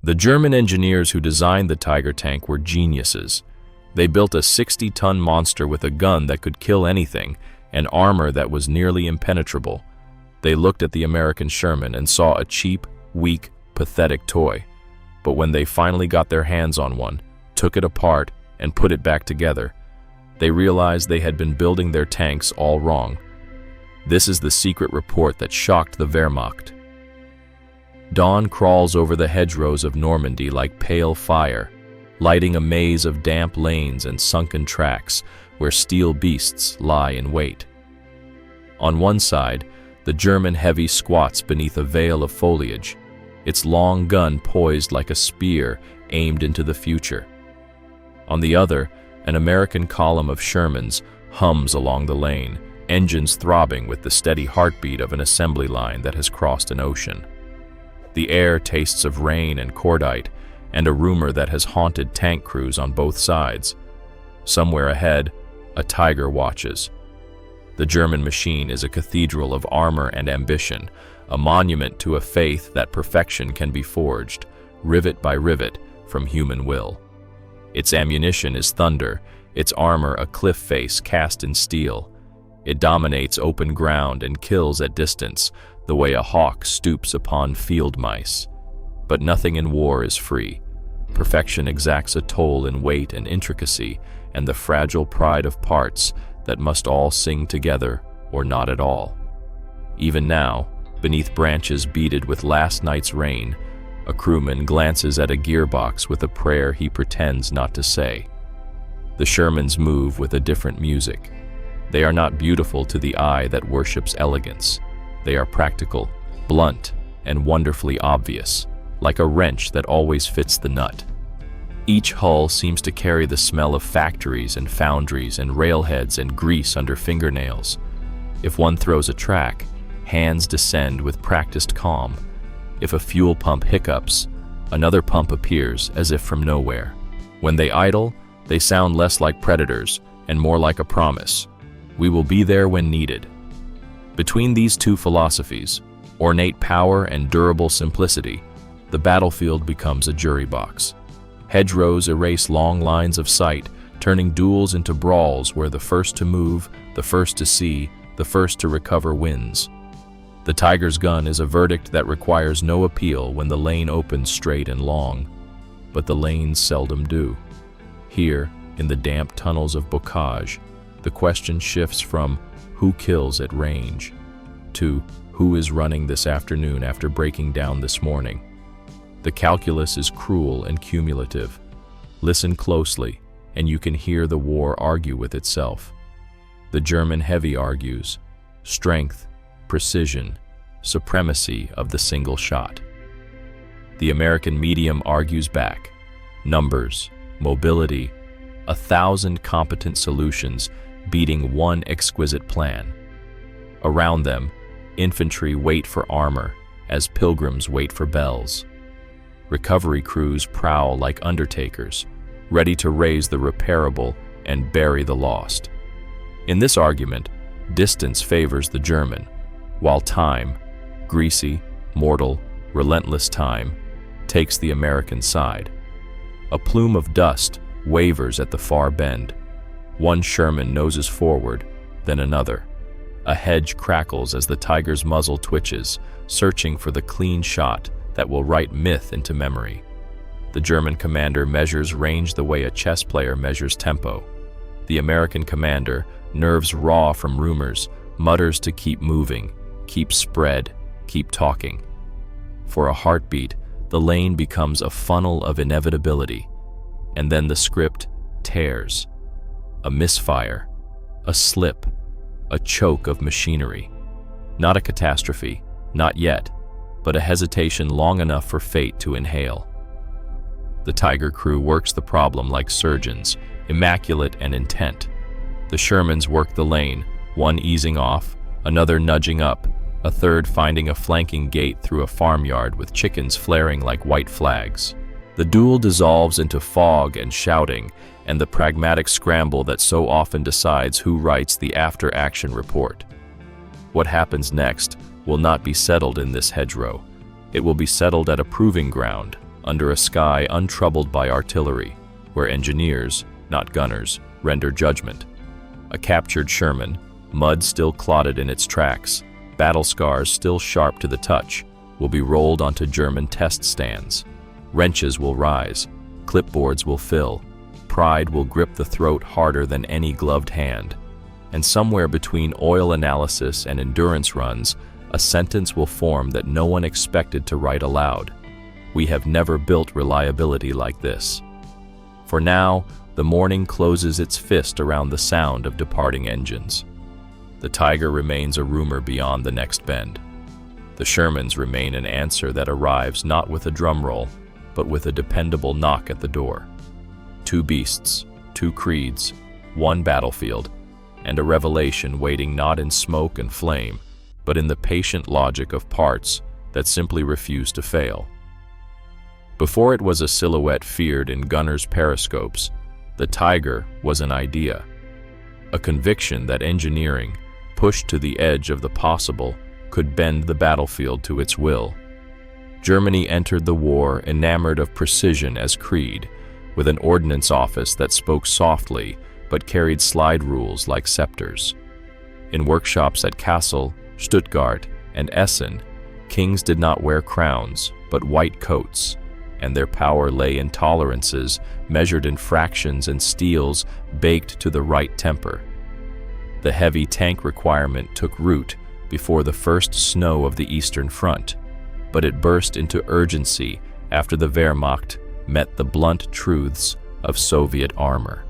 The German engineers who designed the Tiger tank were geniuses. They built a 60-ton monster with a gun that could kill anything and armor that was nearly impenetrable. They looked at the American Sherman and saw a cheap, weak, pathetic toy. But when they finally got their hands on one, took it apart, and put it back together, they realized they had been building their tanks all wrong. This is the secret report that shocked the Wehrmacht. Dawn crawls over the hedgerows of Normandy like pale fire, lighting a maze of damp lanes and sunken tracks where steel beasts lie in wait. On one side, the German heavy squats beneath a veil of foliage, its long gun poised like a spear aimed into the future. On the other, an American column of Shermans hums along the lane, engines throbbing with the steady heartbeat of an assembly line that has crossed an ocean. The air tastes of rain and cordite, and a rumor that has haunted tank crews on both sides. Somewhere ahead, a Tiger watches. The German machine is a cathedral of armor and ambition, a monument to a faith that perfection can be forged, rivet by rivet, from human will. Its ammunition is thunder, its armor a cliff face cast in steel. It dominates open ground and kills at distance, the way a hawk stoops upon field mice. But nothing in war is free. Perfection exacts a toll in weight and intricacy, and the fragile pride of parts that must all sing together or not at all. Even now, beneath branches beaded with last night's rain, a crewman glances at a gearbox with a prayer he pretends not to say. The Shermans move with a different music. They are not beautiful to the eye that worships elegance. They are practical, blunt, and wonderfully obvious, like a wrench that always fits the nut. Each hull seems to carry the smell of factories and foundries and railheads and grease under fingernails. If one throws a track, hands descend with practiced calm. If a fuel pump hiccups, another pump appears as if from nowhere. When they idle, they sound less like predators and more like a promise. We will be there when needed. Between these two philosophies, ornate power and durable simplicity, the battlefield becomes a jury box. Hedgerows erase long lines of sight, turning duels into brawls where the first to move, the first to see, the first to recover wins. The Tiger's gun is a verdict that requires no appeal when the lane opens straight and long, but the lanes seldom do. Here, in the damp tunnels of bocage, the question shifts from who kills at range to who is running this afternoon after breaking down this morning. The calculus is cruel and cumulative. Listen closely, and you can hear the war argue with itself. The German heavy argues, strength, precision, supremacy of the single shot. The American medium argues back, numbers, mobility, 1,000 competent solutions beating one exquisite plan. Around them, infantry wait for armor as pilgrims wait for bells. Recovery crews prowl like undertakers, ready to raise the repairable and bury the lost. In this argument, distance favors the German, while time, greasy, mortal, relentless time, takes the American side. A plume of dust wavers at the far bend. One Sherman noses forward, then another. A hedge crackles as the Tiger's muzzle twitches, searching for the clean shot that will write myth into memory. The German commander measures range the way a chess player measures tempo. The American commander, nerves raw from rumors, mutters to keep moving, keep spread, keep talking. For a heartbeat, the lane becomes a funnel of inevitability, and then the script tears. A misfire, a slip, a choke of machinery. Not a catastrophe, not yet, but a hesitation long enough for fate to inhale. The Tiger crew works the problem like surgeons, immaculate and intent. The Shermans work the lane, one easing off, another nudging up, a third finding a flanking gate through a farmyard with chickens flaring like white flags. The duel dissolves into fog and shouting, and the pragmatic scramble that so often decides who writes the after-action report. What happens next will not be settled in this hedgerow. It will be settled at a proving ground, under a sky untroubled by artillery, where engineers, not gunners, render judgment. A captured Sherman, mud still clotted in its tracks, battle scars still sharp to the touch, will be rolled onto German test stands. Wrenches will rise, clipboards will fill, pride will grip the throat harder than any gloved hand, and somewhere between oil analysis and endurance runs, a sentence will form that no one expected to write aloud. We have never built reliability like this. For now, the morning closes its fist around the sound of departing engines. The Tiger remains a rumor beyond the next bend. The Shermans remain an answer that arrives not with a drum roll, but with a dependable knock at the door. Two beasts, two creeds, one battlefield, and a revelation waiting not in smoke and flame, but in the patient logic of parts that simply refuse to fail. Before it was a silhouette feared in gunners' periscopes, the Tiger was an idea, a conviction that engineering, pushed to the edge of the possible, could bend the battlefield to its will. Germany entered the war enamored of precision as creed, with an ordnance office that spoke softly but carried slide rules like scepters. In workshops at Kassel, Stuttgart, and Essen, kings did not wear crowns but white coats, and their power lay in tolerances measured in fractions and steels baked to the right temper. The heavy tank requirement took root before the first snow of the Eastern Front, but it burst into urgency after the Wehrmacht met the blunt truths of Soviet armor.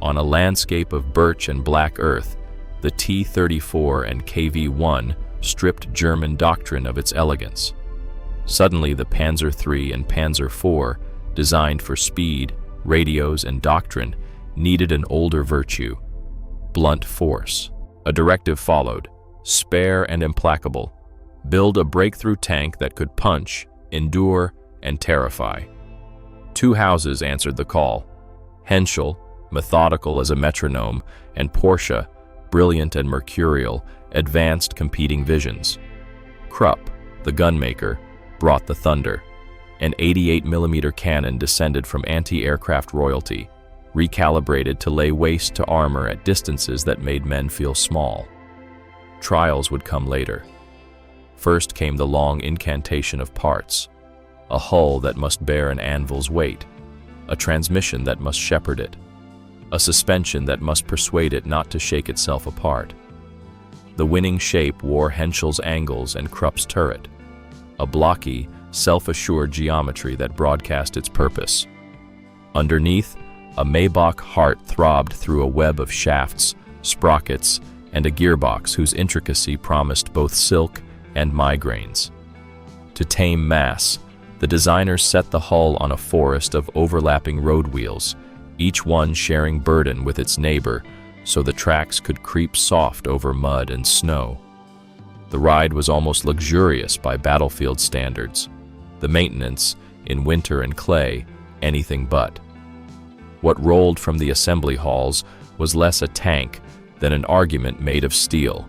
On a landscape of birch and black earth, the T-34 and KV-1 stripped German doctrine of its elegance. Suddenly, the Panzer III and Panzer IV, designed for speed, radios, and doctrine, needed an older virtue: blunt force. A directive followed: spare and implacable. Build a breakthrough tank that could punch, endure, and terrify. Two houses answered the call: Henschel, methodical as a metronome, and Porsche, brilliant and mercurial, advanced competing visions. Krupp, the gunmaker, brought the thunder. An 88mm cannon descended from anti-aircraft royalty, recalibrated to lay waste to armor at distances that made men feel small. Trials would come later. First came the long incantation of parts: a hull that must bear an anvil's weight, a transmission that must shepherd it, a suspension that must persuade it not to shake itself apart. The winning shape wore Henschel's angles and Krupp's turret, a blocky, self-assured geometry that broadcast its purpose. Underneath, a Maybach heart throbbed through a web of shafts, sprockets, and a gearbox whose intricacy promised both silk and migraines. To tame mass, the designers set the hull on a forest of overlapping road wheels, each one sharing burden with its neighbor, so the tracks could creep soft over mud and snow. The ride was almost luxurious by battlefield standards. The maintenance, in winter and clay, anything but. What rolled from the assembly halls was less a tank than an argument made of steel.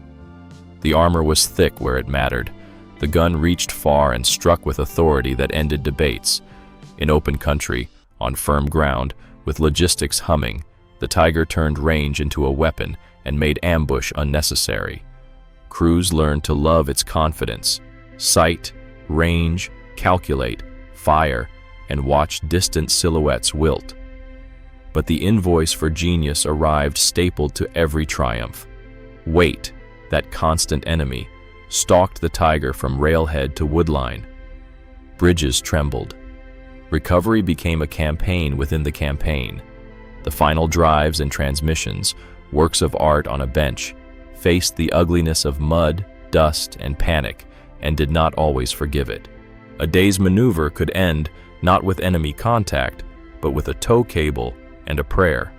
The armor was thick where it mattered. The gun reached far and struck with authority that ended debates. In open country, on firm ground, with logistics humming, the Tiger turned range into a weapon and made ambush unnecessary. Crews learned to love its confidence: sight, range, calculate, fire, and watch distant silhouettes wilt. But the invoice for genius arrived stapled to every triumph. Weight, that constant enemy, stalked the Tiger from railhead to woodline. Bridges trembled. Recovery became a campaign within the campaign. The final drives and transmissions, works of art on a bench, faced the ugliness of mud, dust, and panic, and did not always forgive it. A day's maneuver could end not with enemy contact, but with a tow cable and a prayer.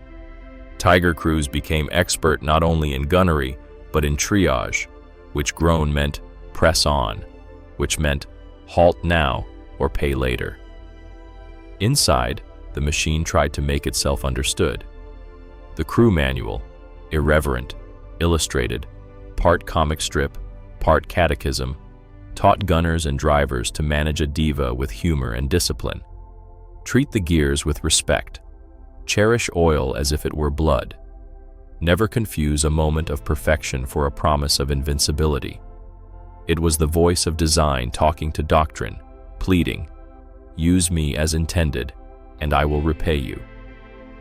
Tiger crews became expert not only in gunnery, but in triage, which groan meant press on, which meant halt now or pay later. Inside, the machine tried to make itself understood. The crew manual, irreverent, illustrated, part comic strip, part catechism, taught gunners and drivers to manage a diva with humor and discipline. Treat the gears with respect. Cherish oil as if it were blood. Never confuse a moment of perfection for a promise of invincibility. It was the voice of design talking to doctrine, pleading, "Use me as intended, and I will repay you.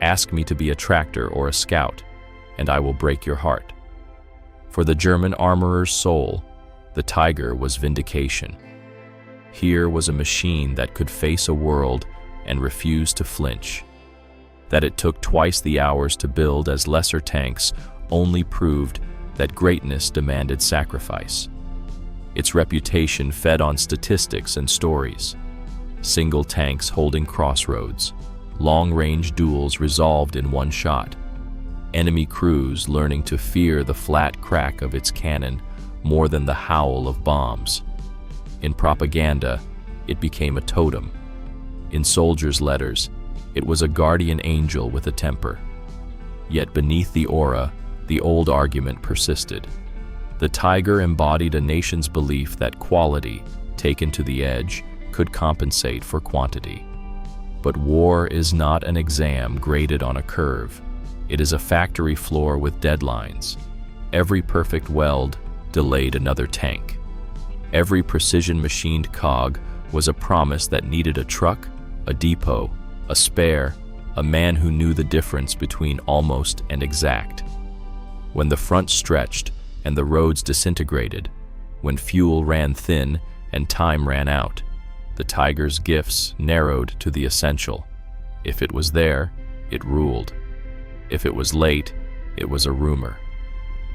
Ask me to be a tractor or a scout, and I will break your heart." For the German armorer's soul, the Tiger was vindication. Here was a machine that could face a world and refuse to flinch. That it took twice the hours to build as lesser tanks only proved that greatness demanded sacrifice. Its reputation fed on statistics and stories. Single tanks holding crossroads, long-range duels resolved in one shot, enemy crews learning to fear the flat crack of its cannon more than the howl of bombs. In propaganda, it became a totem. In soldiers' letters, it was a guardian angel with a temper. Yet beneath the aura, the old argument persisted. The Tiger embodied a nation's belief that quality, taken to the edge, could compensate for quantity. But war is not an exam graded on a curve. It is a factory floor with deadlines. Every perfect weld delayed another tank. Every precision-machined cog was a promise that needed a truck, a depot, a spare, a man who knew the difference between almost and exact. When the front stretched and the roads disintegrated, when fuel ran thin and time ran out, the Tiger's gifts narrowed to the essential. If it was there, it ruled. If it was late, it was a rumor.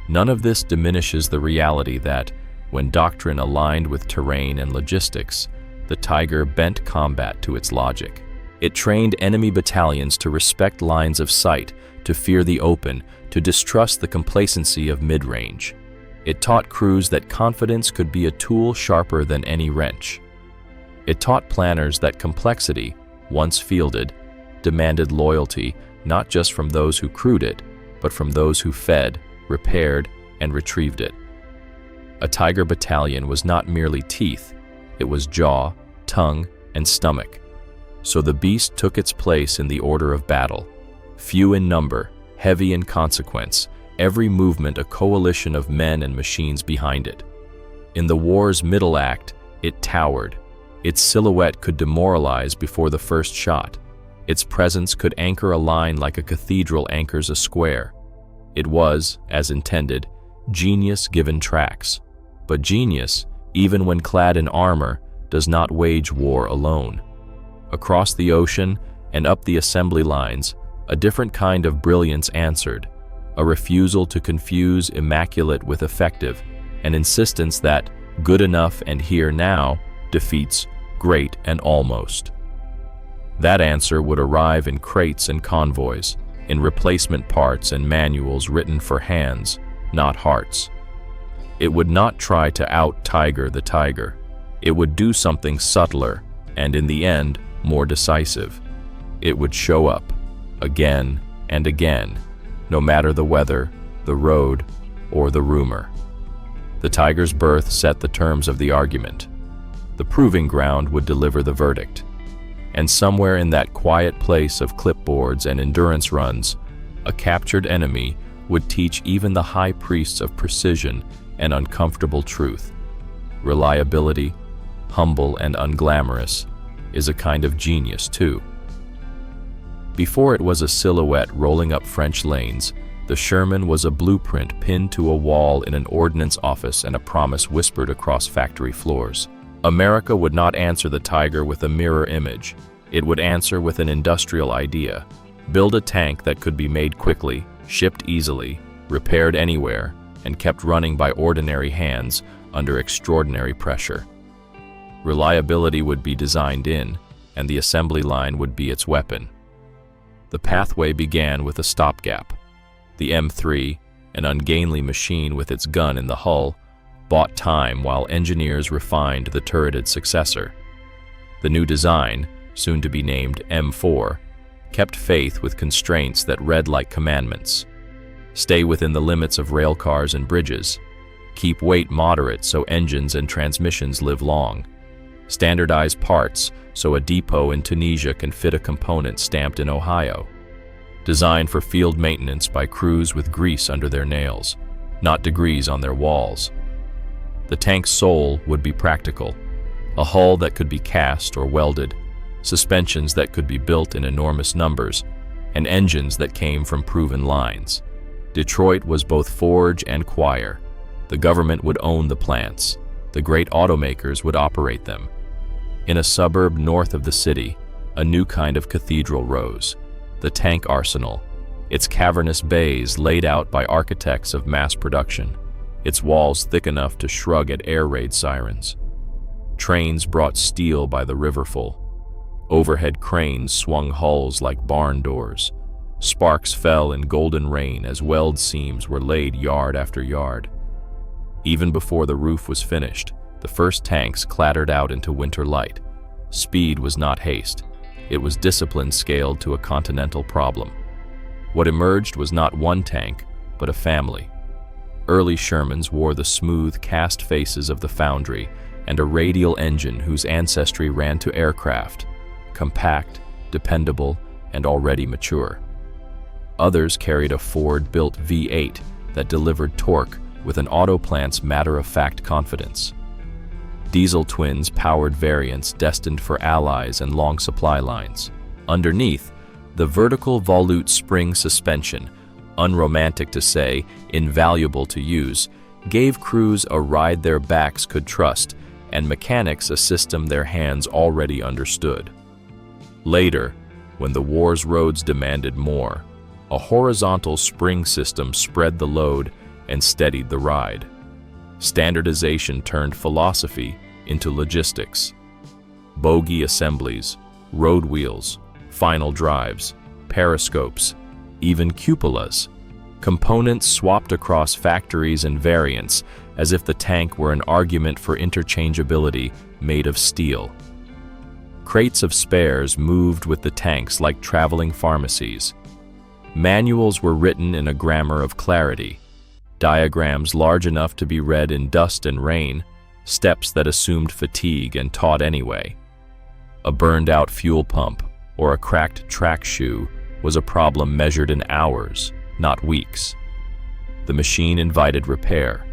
None of this diminishes the reality that, when doctrine aligned with terrain and logistics, the Tiger bent combat to its logic. It trained enemy battalions to respect lines of sight, to fear the open, to distrust the complacency of mid-range. It taught crews that confidence could be a tool sharper than any wrench. It taught planners that complexity, once fielded, demanded loyalty not just from those who crewed it, but from those who fed, repaired, and retrieved it. A Tiger battalion was not merely teeth, it was jaw, tongue, and stomach. So the beast took its place in the order of battle. Few in number, heavy in consequence, every movement a coalition of men and machines behind it. In the war's middle act, it towered. Its silhouette could demoralize before the first shot. Its presence could anchor a line like a cathedral anchors a square. It was, as intended, genius given tracks. But genius, even when clad in armor, does not wage war alone. Across the ocean and up the assembly lines, a different kind of brilliance answered, a refusal to confuse immaculate with effective, an insistence that good enough and here now defeats great and almost. That answer would arrive in crates and convoys, in replacement parts and manuals written for hands, not hearts. It would not try to out-Tiger the Tiger. It would do something subtler, and in the end, more decisive. It would show up, again and again, no matter the weather, the road, or the rumor. The Tiger's birth set the terms of the argument. The proving ground would deliver the verdict. And somewhere in that quiet place of clipboards and endurance runs, a captured enemy would teach even the high priests of precision and uncomfortable truth. Reliability, humble and unglamorous, is a kind of genius too. Before it was a silhouette rolling up French lanes, the Sherman was a blueprint pinned to a wall in an ordnance office and a promise whispered across factory floors. America would not answer the Tiger with a mirror image. It would answer with an industrial idea. Build a tank that could be made quickly, shipped easily, repaired anywhere, and kept running by ordinary hands under extraordinary pressure. Reliability would be designed in, and the assembly line would be its weapon. The pathway began with a stopgap. The M3, an ungainly machine with its gun in the hull, bought time while engineers refined the turreted successor. The new design, soon to be named M4, kept faith with constraints that read like commandments. Stay within the limits of railcars and bridges. Keep weight moderate so engines and transmissions live long. Standardize parts so a depot in Tunisia can fit a component stamped in Ohio. Designed for field maintenance by crews with grease under their nails, not degrees on their walls. The tank's soul would be practical, a hull that could be cast or welded, suspensions that could be built in enormous numbers, and engines that came from proven lines. Detroit was both forge and choir. The government would own the plants. The great automakers would operate them. In a suburb north of the city, a new kind of cathedral rose, the tank arsenal, its cavernous bays laid out by architects of mass production, its walls thick enough to shrug at air raid sirens. Trains brought steel by the riverful. Overhead cranes swung hulls like barn doors. Sparks fell in golden rain as weld seams were laid yard after yard. Even before the roof was finished, the first tanks clattered out into winter light. Speed was not haste. It was discipline scaled to a continental problem. What emerged was not one tank, but a family. Early Shermans wore the smooth, cast faces of the foundry and a radial engine whose ancestry ran to aircraft, compact, dependable, and already mature. Others carried a Ford-built V8 that delivered torque with an auto plant's matter-of-fact confidence. Diesel twins powered variants destined for allies and long supply lines. Underneath, the vertical volute spring suspension, unromantic to say, invaluable to use, gave crews a ride their backs could trust and mechanics a system their hands already understood. Later, when the war's roads demanded more, a horizontal spring system spread the load and steadied the ride. Standardization turned philosophy into logistics. Bogie assemblies, road wheels, final drives, periscopes, even cupolas. Components swapped across factories and variants as if the tank were an argument for interchangeability made of steel. Crates of spares moved with the tanks like traveling pharmacies. Manuals were written in a grammar of clarity, diagrams large enough to be read in dust and rain, steps that assumed fatigue and taught anyway. A burned-out fuel pump or a cracked track shoe was a problem measured in hours, not weeks. The machine invited repair.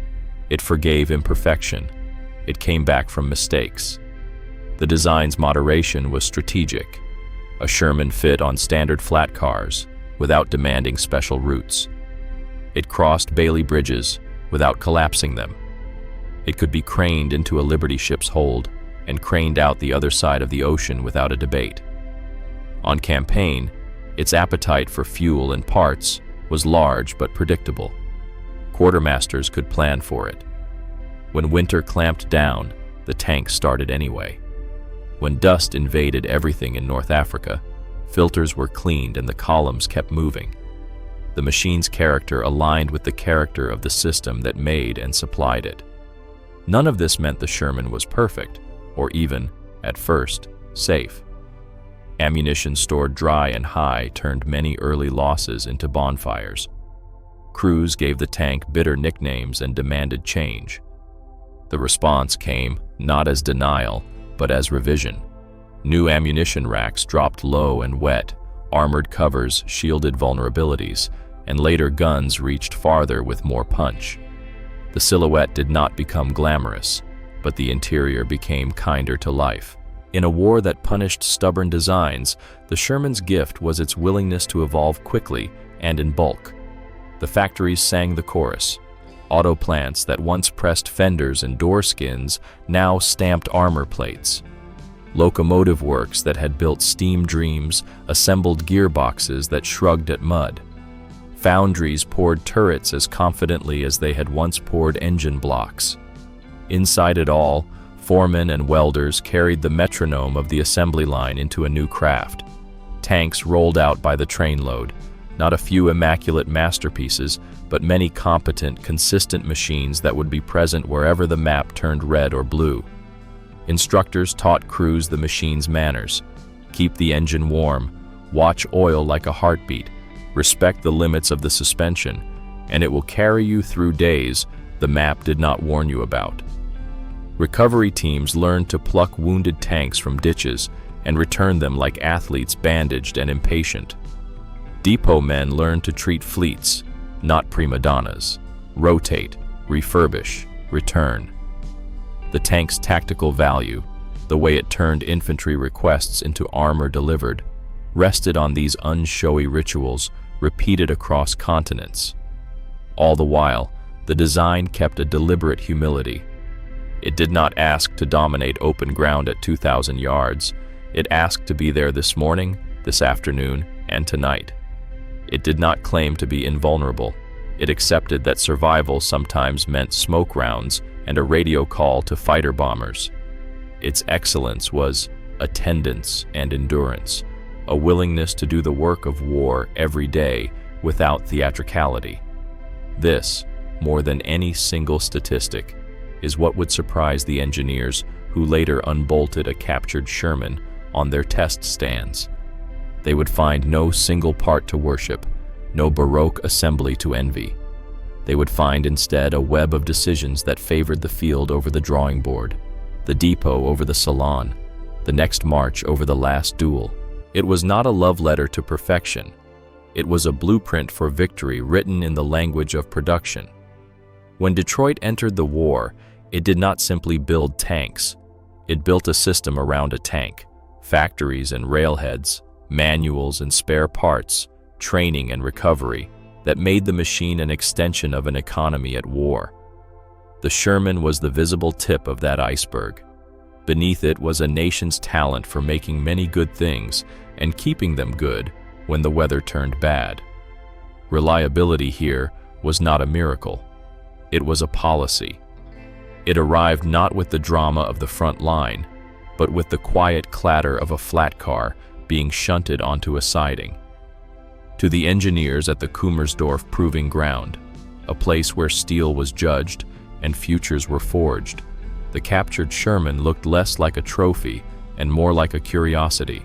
It forgave imperfection. It came back from mistakes. The design's moderation was strategic. A Sherman fit on standard flat cars without demanding special routes. It crossed Bailey bridges without collapsing them. It could be craned into a Liberty ship's hold and craned out the other side of the ocean without a debate. On campaign, its appetite for fuel and parts was large but predictable. Quartermasters could plan for it. When winter clamped down, the tank started anyway. When dust invaded everything in North Africa, filters were cleaned and the columns kept moving. The machine's character aligned with the character of the system that made and supplied it. None of this meant the Sherman was perfect, or even, at first, safe. Ammunition stored dry and high turned many early losses into bonfires. Crews gave the tank bitter nicknames and demanded change. The response came not as denial, but as revision. New ammunition racks dropped low and wet, armored covers shielded vulnerabilities, and later guns reached farther with more punch. The silhouette did not become glamorous, but the interior became kinder to life. In a war that punished stubborn designs, the Sherman's gift was its willingness to evolve quickly and in bulk. The factories sang the chorus. Auto plants that once pressed fenders and door skins now stamped armor plates. Locomotive works that had built steam dreams assembled gearboxes that shrugged at mud. Foundries poured turrets as confidently as they had once poured engine blocks. Inside it all, foremen and welders carried the metronome of the assembly line into a new craft. Tanks rolled out by the trainload, not a few immaculate masterpieces, but many competent, consistent machines that would be present wherever the map turned red or blue. Instructors taught crews the machine's manners. Keep the engine warm, watch oil like a heartbeat, respect the limits of the suspension, and it will carry you through days the map did not warn you about. Recovery teams learned to pluck wounded tanks from ditches and return them like athletes bandaged and impatient. Depot men learned to treat fleets, not prima donnas. Rotate, refurbish, return. The tank's tactical value, the way it turned infantry requests into armor delivered, rested on these unshowy rituals repeated across continents. All the while, the design kept a deliberate humility. It did not ask to dominate open ground at 2,000 yards. It asked to be there this morning, this afternoon, and tonight. It did not claim to be invulnerable. It accepted that survival sometimes meant smoke rounds and a radio call to fighter bombers. Its excellence was attendance and endurance, a willingness to do the work of war every day without theatricality. This, more than any single statistic, is what would surprise the engineers who later unbolted a captured Sherman on their test stands. They would find no single part to worship, no Baroque assembly to envy. They would find instead a web of decisions that favored the field over the drawing board, the depot over the salon, the next march over the last duel. It was not a love letter to perfection. It was a blueprint for victory written in the language of production. When Detroit entered the war, it did not simply build tanks. It built a system around a tank, factories and railheads, manuals and spare parts, training and recovery, that made the machine an extension of an economy at war. The Sherman was the visible tip of that iceberg. Beneath it was a nation's talent for making many good things and keeping them good when the weather turned bad. Reliability here was not a miracle. It was a policy. It arrived not with the drama of the front line, but with the quiet clatter of a flat car being shunted onto a siding. To the engineers at the Kummersdorf Proving Ground, a place where steel was judged and futures were forged, the captured Sherman looked less like a trophy and more like a curiosity.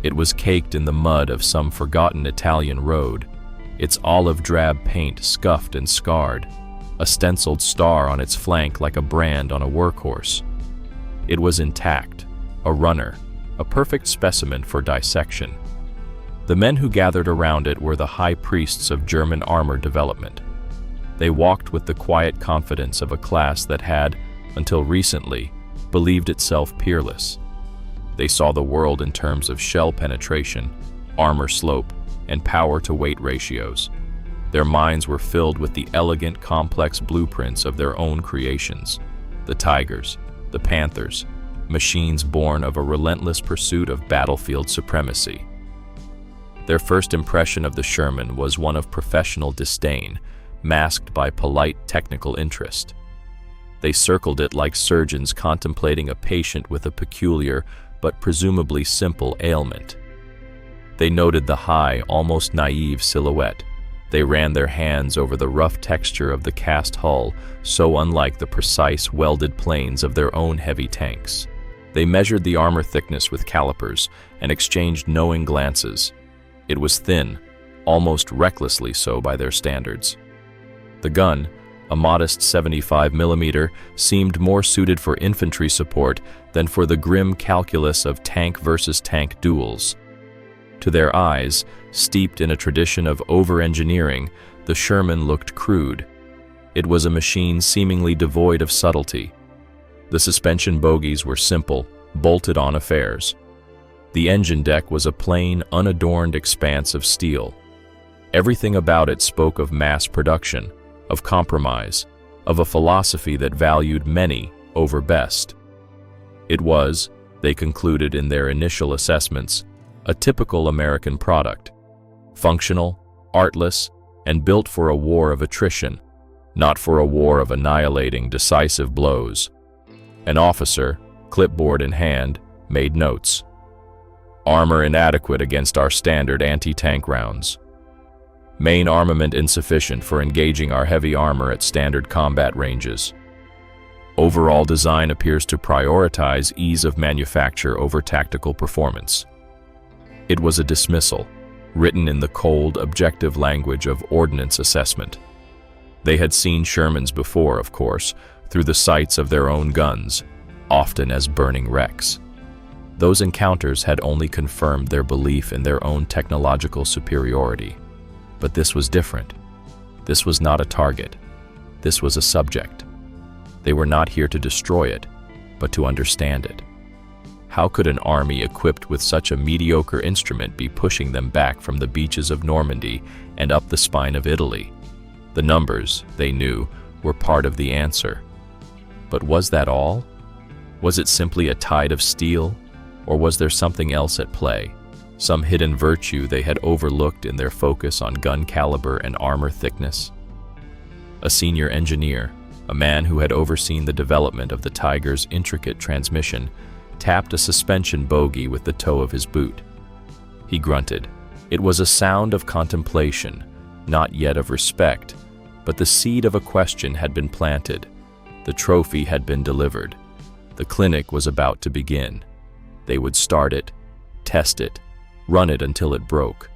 It was caked in the mud of some forgotten Italian road, its olive drab paint scuffed and scarred, a stenciled star on its flank like a brand on a workhorse. It was intact, a runner, a perfect specimen for dissection. The men who gathered around it were the high priests of German armor development. They walked with the quiet confidence of a class that had, until recently, believed itself peerless. They saw the world in terms of shell penetration, armor slope, and power-to-weight ratios. Their minds were filled with the elegant, complex blueprints of their own creations, the Tigers, the Panthers, machines born of a relentless pursuit of battlefield supremacy. Their first impression of the Sherman was one of professional disdain, masked by polite technical interest. They circled it like surgeons contemplating a patient with a peculiar but presumably simple ailment. They noted the high, almost naive silhouette. They ran their hands over the rough texture of the cast hull, so unlike the precise, welded planes of their own heavy tanks. They measured the armor thickness with calipers and exchanged knowing glances. It was thin, almost recklessly so by their standards. The gun, a modest 75mm, seemed more suited for infantry support than for the grim calculus of tank versus tank duels. To their eyes, steeped in a tradition of over-engineering, the Sherman looked crude. It was a machine seemingly devoid of subtlety. The suspension bogies were simple, bolted-on affairs. The engine deck was a plain, unadorned expanse of steel. Everything about it spoke of mass production, of compromise, of a philosophy that valued many over best. It was, they concluded in their initial assessments, a typical American product, functional, artless, and built for a war of attrition, not for a war of annihilating, decisive blows. An officer, clipboard in hand, made notes. Armor inadequate against our standard anti-tank rounds. Main armament insufficient for engaging our heavy armor at standard combat ranges. Overall design appears to prioritize ease of manufacture over tactical performance. It was a dismissal, written in the cold, objective language of ordnance assessment. They had seen Shermans before, of course, through the sights of their own guns, often as burning wrecks. Those encounters had only confirmed their belief in their own technological superiority. But this was different. This was not a target. This was a subject. They were not here to destroy it, but to understand it. How could an army equipped with such a mediocre instrument be pushing them back from the beaches of Normandy and up the spine of Italy? The numbers, they knew, were part of the answer. But was that all? Was it simply a tide of steel? Or was there something else at play? Some hidden virtue they had overlooked in their focus on gun caliber and armor thickness? A senior engineer, a man who had overseen the development of the Tiger's intricate transmission, tapped a suspension bogey with the toe of his boot. He grunted. It was a sound of contemplation, not yet of respect, but the seed of a question had been planted. The trophy had been delivered. The clinic was about to begin. They would start it, test it, run it until it broke.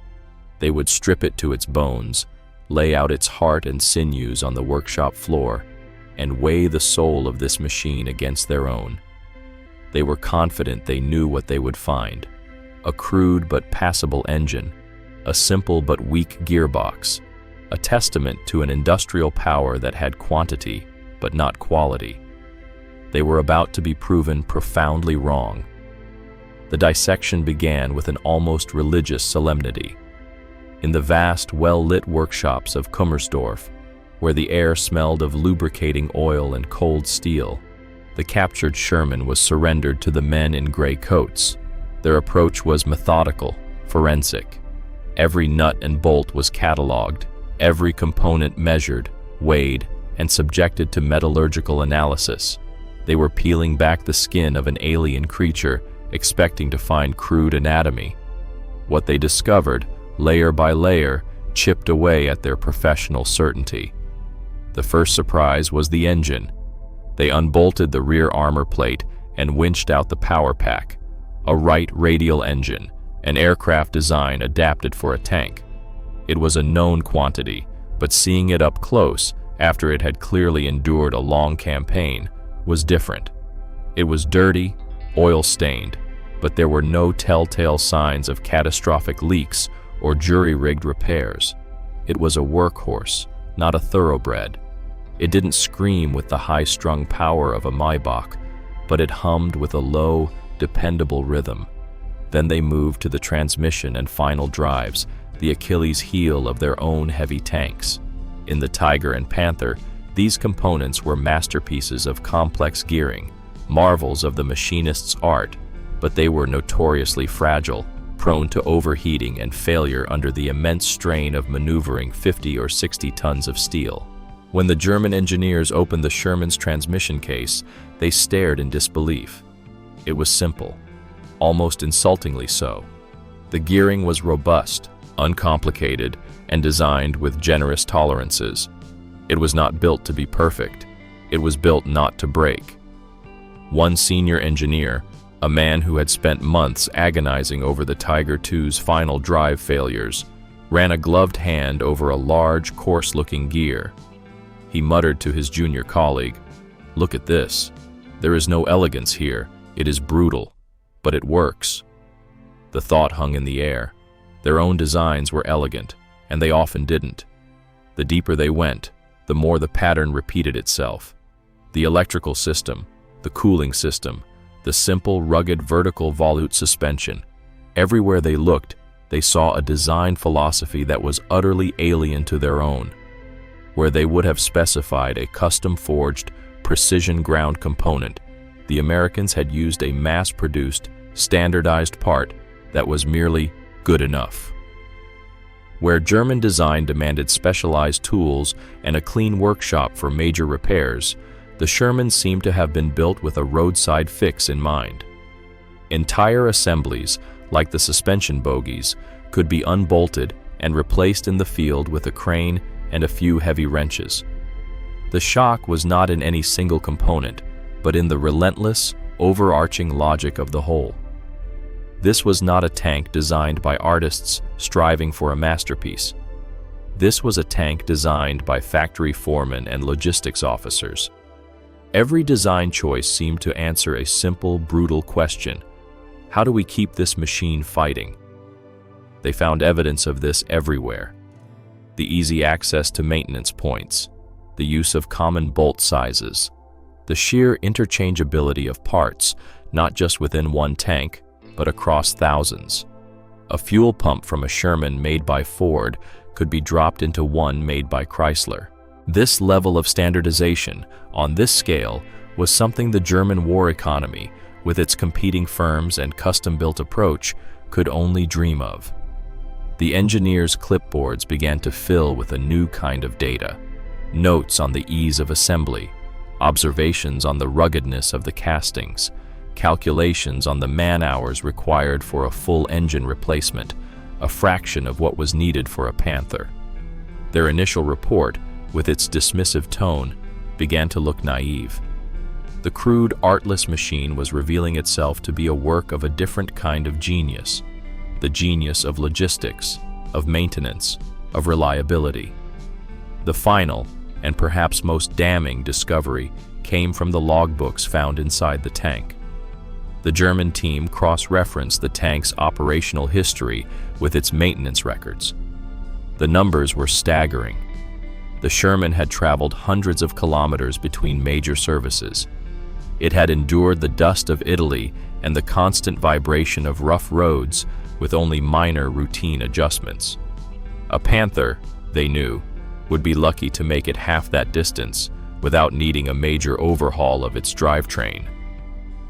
They would strip it to its bones, lay out its heart and sinews on the workshop floor, and weigh the soul of this machine against their own. They were confident they knew what they would find: a crude but passable engine, a simple but weak gearbox, a testament to an industrial power that had quantity but not quality. They were about to be proven profoundly wrong. The dissection began with an almost religious solemnity. In the vast, well-lit workshops of Kummersdorf, where the air smelled of lubricating oil and cold steel, the captured Sherman was surrendered to the men in gray coats. Their approach was methodical, forensic. Every nut and bolt was cataloged, every component measured, weighed, and subjected to metallurgical analysis. They were peeling back the skin of an alien creature, expecting to find crude anatomy. What they discovered, layer by layer, chipped away at their professional certainty. The first surprise was the engine. They unbolted the rear armor plate and winched out the power pack, a Wright radial engine, an aircraft design adapted for a tank. It was a known quantity, but seeing it up close, after it had clearly endured a long campaign, was different. It was dirty, oil-stained, but there were no telltale signs of catastrophic leaks or jury-rigged repairs. It was a workhorse, not a thoroughbred. It didn't scream with the high-strung power of a Maybach, but it hummed with a low, dependable rhythm. Then they moved to the transmission and final drives, the Achilles heel of their own heavy tanks. In the Tiger and Panther, these components were masterpieces of complex gearing, marvels of the machinist's art, but they were notoriously fragile, prone to overheating and failure under the immense strain of maneuvering 50 or 60 tons of steel. When the German engineers opened the Sherman's transmission case, they stared in disbelief. It was simple, almost insultingly so. The gearing was robust, uncomplicated, and designed with generous tolerances. It was not built to be perfect. It was built not to break. One senior engineer, a man who had spent months agonizing over the Tiger II's final drive failures, ran a gloved hand over a large, coarse-looking gear. He muttered to his junior colleague, "Look at this. There is no elegance here. It is brutal, but it works." The thought hung in the air. Their own designs were elegant, and they often didn't. The deeper they went, the more the pattern repeated itself. The electrical system, the cooling system, the simple, rugged vertical volute suspension. Everywhere they looked, they saw a design philosophy that was utterly alien to their own. Where they would have specified a custom-forged, precision ground component, the Americans had used a mass-produced, standardized part that was merely good enough. Where German design demanded specialized tools and a clean workshop for major repairs, the Sherman seemed to have been built with a roadside fix in mind. Entire assemblies, like the suspension bogies, could be unbolted and replaced in the field with a crane and a few heavy wrenches. The shock was not in any single component, but in the relentless, overarching logic of the whole. This was not a tank designed by artists striving for a masterpiece. This was a tank designed by factory foremen and logistics officers. Every design choice seemed to answer a simple, brutal question: how do we keep this machine fighting? They found evidence of this everywhere. The easy access to maintenance points, the use of common bolt sizes, the sheer interchangeability of parts, not just within one tank, but across thousands. A fuel pump from a Sherman made by Ford could be dropped into one made by Chrysler. This level of standardization, on this scale, was something the German war economy, with its competing firms and custom-built approach, could only dream of. The engineers' clipboards began to fill with a new kind of data: notes on the ease of assembly, observations on the ruggedness of the castings, calculations on the man-hours required for a full engine replacement, a fraction of what was needed for a Panther. Their initial report, with its dismissive tone, began to look naive. The crude, artless machine was revealing itself to be a work of a different kind of genius, the genius of logistics, of maintenance, of reliability. The final, and perhaps most damning discovery, came from the logbooks found inside the tank. The German team cross-referenced the tank's operational history with its maintenance records. The numbers were staggering. The Sherman had traveled hundreds of kilometers between major services. It had endured the dust of Italy and the constant vibration of rough roads with only minor routine adjustments. A Panther, they knew, would be lucky to make it half that distance without needing a major overhaul of its drivetrain.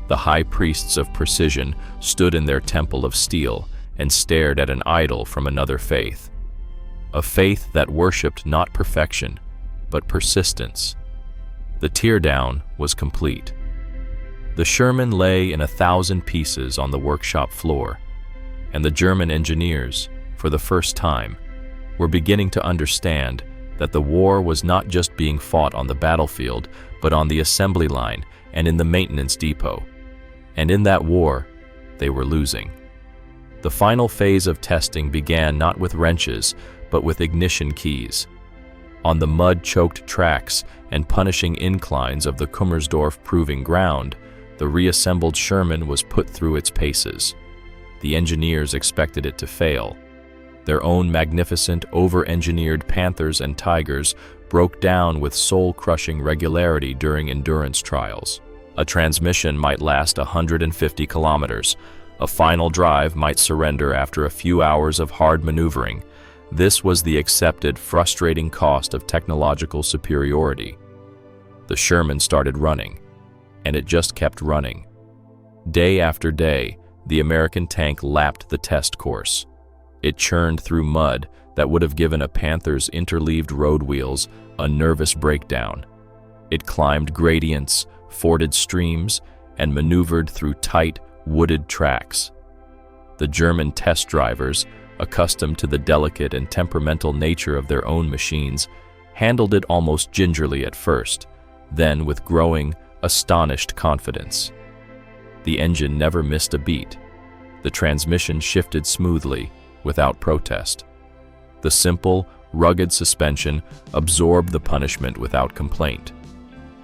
The high priests of precision stood in their temple of steel and stared at an idol from another faith. A faith that worshipped not perfection, but persistence. The teardown was complete. The Sherman lay in 1,000 pieces on the workshop floor, and the German engineers, for the first time, were beginning to understand that the war was not just being fought on the battlefield, but on the assembly line and in the maintenance depot. And in that war, they were losing. The final phase of testing began not with wrenches, but with ignition keys. On the mud-choked tracks and punishing inclines of the Kummersdorf proving ground, the reassembled Sherman was put through its paces. The engineers expected it to fail. Their own magnificent, over-engineered Panthers and Tigers broke down with soul-crushing regularity during endurance trials. A transmission might last 150 kilometers. A final drive might surrender after a few hours of hard maneuvering. This was the accepted, frustrating cost of technological superiority. The Sherman started running, and it just kept running. Day after day, the American tank lapped the test course. It churned through mud that would have given a Panther's interleaved road wheels a nervous breakdown. It climbed gradients, forded streams, and maneuvered through tight, wooded tracks. The German test drivers, accustomed to the delicate and temperamental nature of their own machines, handled it almost gingerly at first, then with growing, astonished confidence. The engine never missed a beat. The transmission shifted smoothly, without protest. The simple, rugged suspension absorbed the punishment without complaint.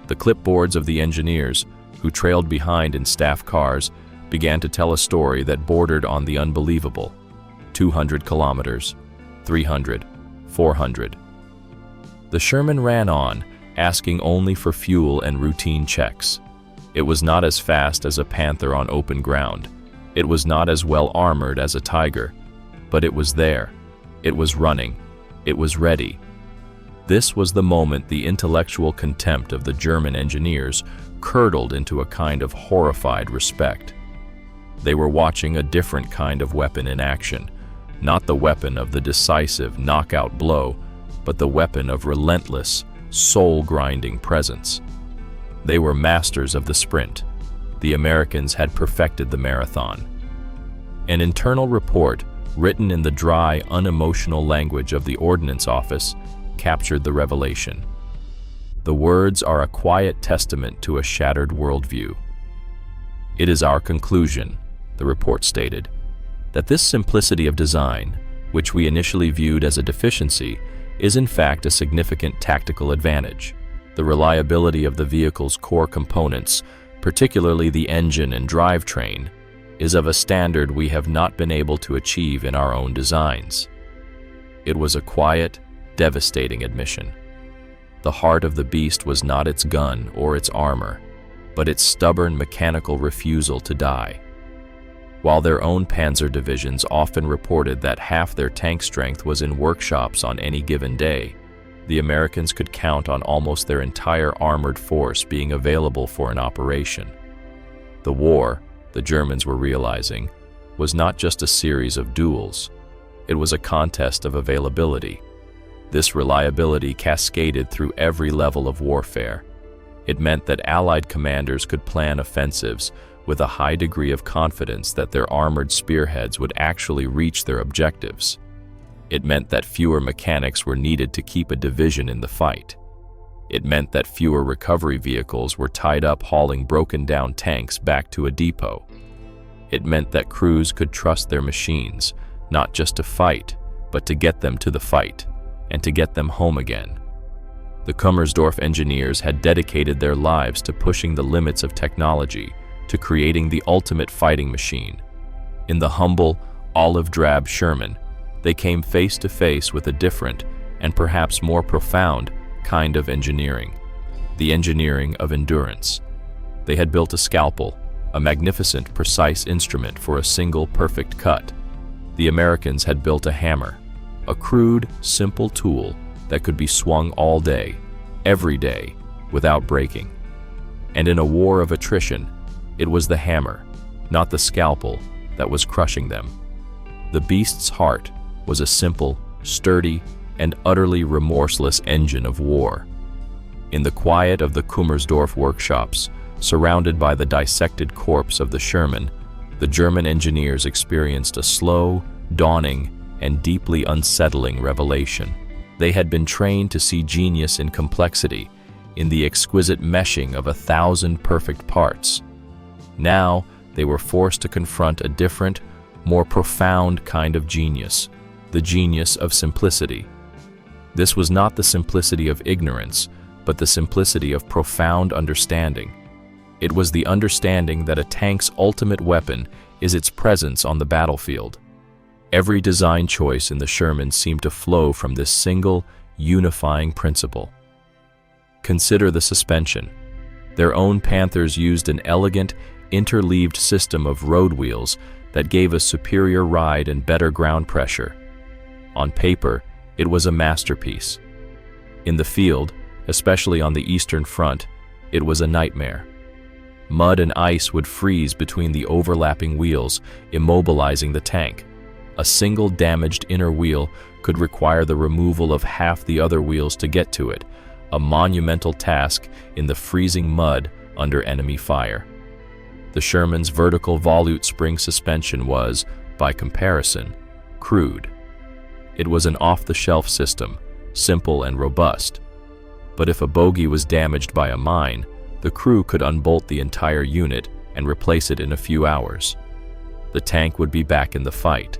The clipboards of the engineers, who trailed behind in staff cars, began to tell a story that bordered on the unbelievable. 200 kilometers, 300, 400. The Sherman ran on, asking only for fuel and routine checks. It was not as fast as a Panther on open ground. It was not as well armored as a Tiger. But it was there. It was running. It was ready. This was the moment the intellectual contempt of the German engineers curdled into a kind of horrified respect. They were watching a different kind of weapon in action, not the weapon of the decisive knockout blow, but the weapon of relentless, soul-grinding presence. They were masters of the sprint. The Americans had perfected the marathon. An internal report, written in the dry, unemotional language of the Ordnance Office, captured the revelation. The words are a quiet testament to a shattered worldview. It is our conclusion, the report stated, that this simplicity of design, which we initially viewed as a deficiency, is in fact a significant tactical advantage. The reliability of the vehicle's core components, particularly the engine and drivetrain, is of a standard we have not been able to achieve in our own designs. It was a quiet, devastating admission. The heart of the beast was not its gun or its armor, but its stubborn mechanical refusal to die. While their own panzer divisions often reported that half their tank strength was in workshops on any given day, the Americans could count on almost their entire armored force being available for an operation. The war, the Germans were realizing, was not just a series of duels. It was a contest of availability. This reliability cascaded through every level of warfare. It meant that Allied commanders could plan offensives with a high degree of confidence that their armored spearheads would actually reach their objectives. It meant that fewer mechanics were needed to keep a division in the fight. It meant that fewer recovery vehicles were tied up hauling broken-down tanks back to a depot. It meant that crews could trust their machines, not just to fight, but to get them to the fight, and to get them home again. The Kummersdorf engineers had dedicated their lives to pushing the limits of technology, to creating the ultimate fighting machine. In the humble, olive-drab Sherman, they came face to face with a different, and perhaps more profound, kind of engineering, the engineering of endurance. They had built a scalpel, a magnificent, precise instrument for a single, perfect cut. The Americans had built a hammer, a crude, simple tool that could be swung all day, every day, without breaking. And in a war of attrition, it was the hammer, not the scalpel, that was crushing them. The beast's heart was a simple, sturdy, and utterly remorseless engine of war. In the quiet of the Kummersdorf workshops, surrounded by the dissected corpse of the Sherman, the German engineers experienced a slow, dawning, and deeply unsettling revelation. They had been trained to see genius in complexity, in the exquisite meshing of 1,000 perfect parts. Now, they were forced to confront a different, more profound kind of genius, the genius of simplicity. This was not the simplicity of ignorance, but the simplicity of profound understanding. It was the understanding that a tank's ultimate weapon is its presence on the battlefield. Every design choice in the Sherman seemed to flow from this single, unifying principle. Consider the suspension. Their own Panthers used an elegant, interleaved system of road wheels that gave a superior ride and better ground pressure. On paper, it was a masterpiece. In the field, especially on the Eastern Front, it was a nightmare. Mud and ice would freeze between the overlapping wheels, immobilizing the tank. A single damaged inner wheel could require the removal of half the other wheels to get to it, a monumental task in the freezing mud under enemy fire. The Sherman's vertical volute spring suspension was, by comparison, crude. It was an off-the-shelf system, simple and robust. But if a bogie was damaged by a mine, the crew could unbolt the entire unit and replace it in a few hours. The tank would be back in the fight.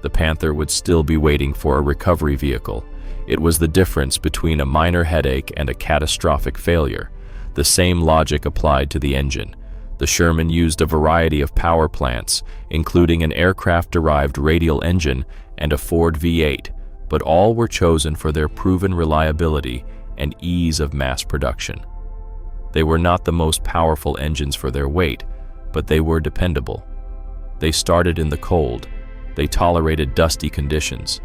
The Panther would still be waiting for a recovery vehicle. It was the difference between a minor headache and a catastrophic failure. The same logic applied to the engine. The Sherman used a variety of power plants, including an aircraft-derived radial engine and a Ford V8, but all were chosen for their proven reliability and ease of mass production. They were not the most powerful engines for their weight, but they were dependable. They started in the cold. They tolerated dusty conditions.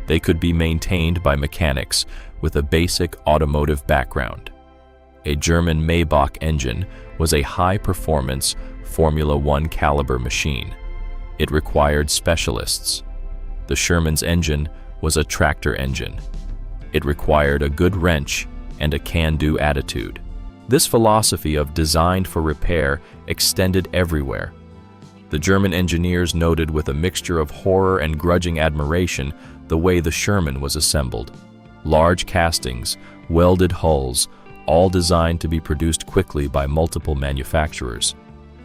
They could be maintained by mechanics with a basic automotive background. A German Maybach engine was a high-performance Formula One caliber machine. It required specialists. The Sherman's engine was a tractor engine. It required a good wrench and a can-do attitude. This philosophy of designed for repair extended everywhere. The German engineers noted with a mixture of horror and grudging admiration the way the Sherman was assembled. Large castings, welded hulls, all designed to be produced quickly by multiple manufacturers.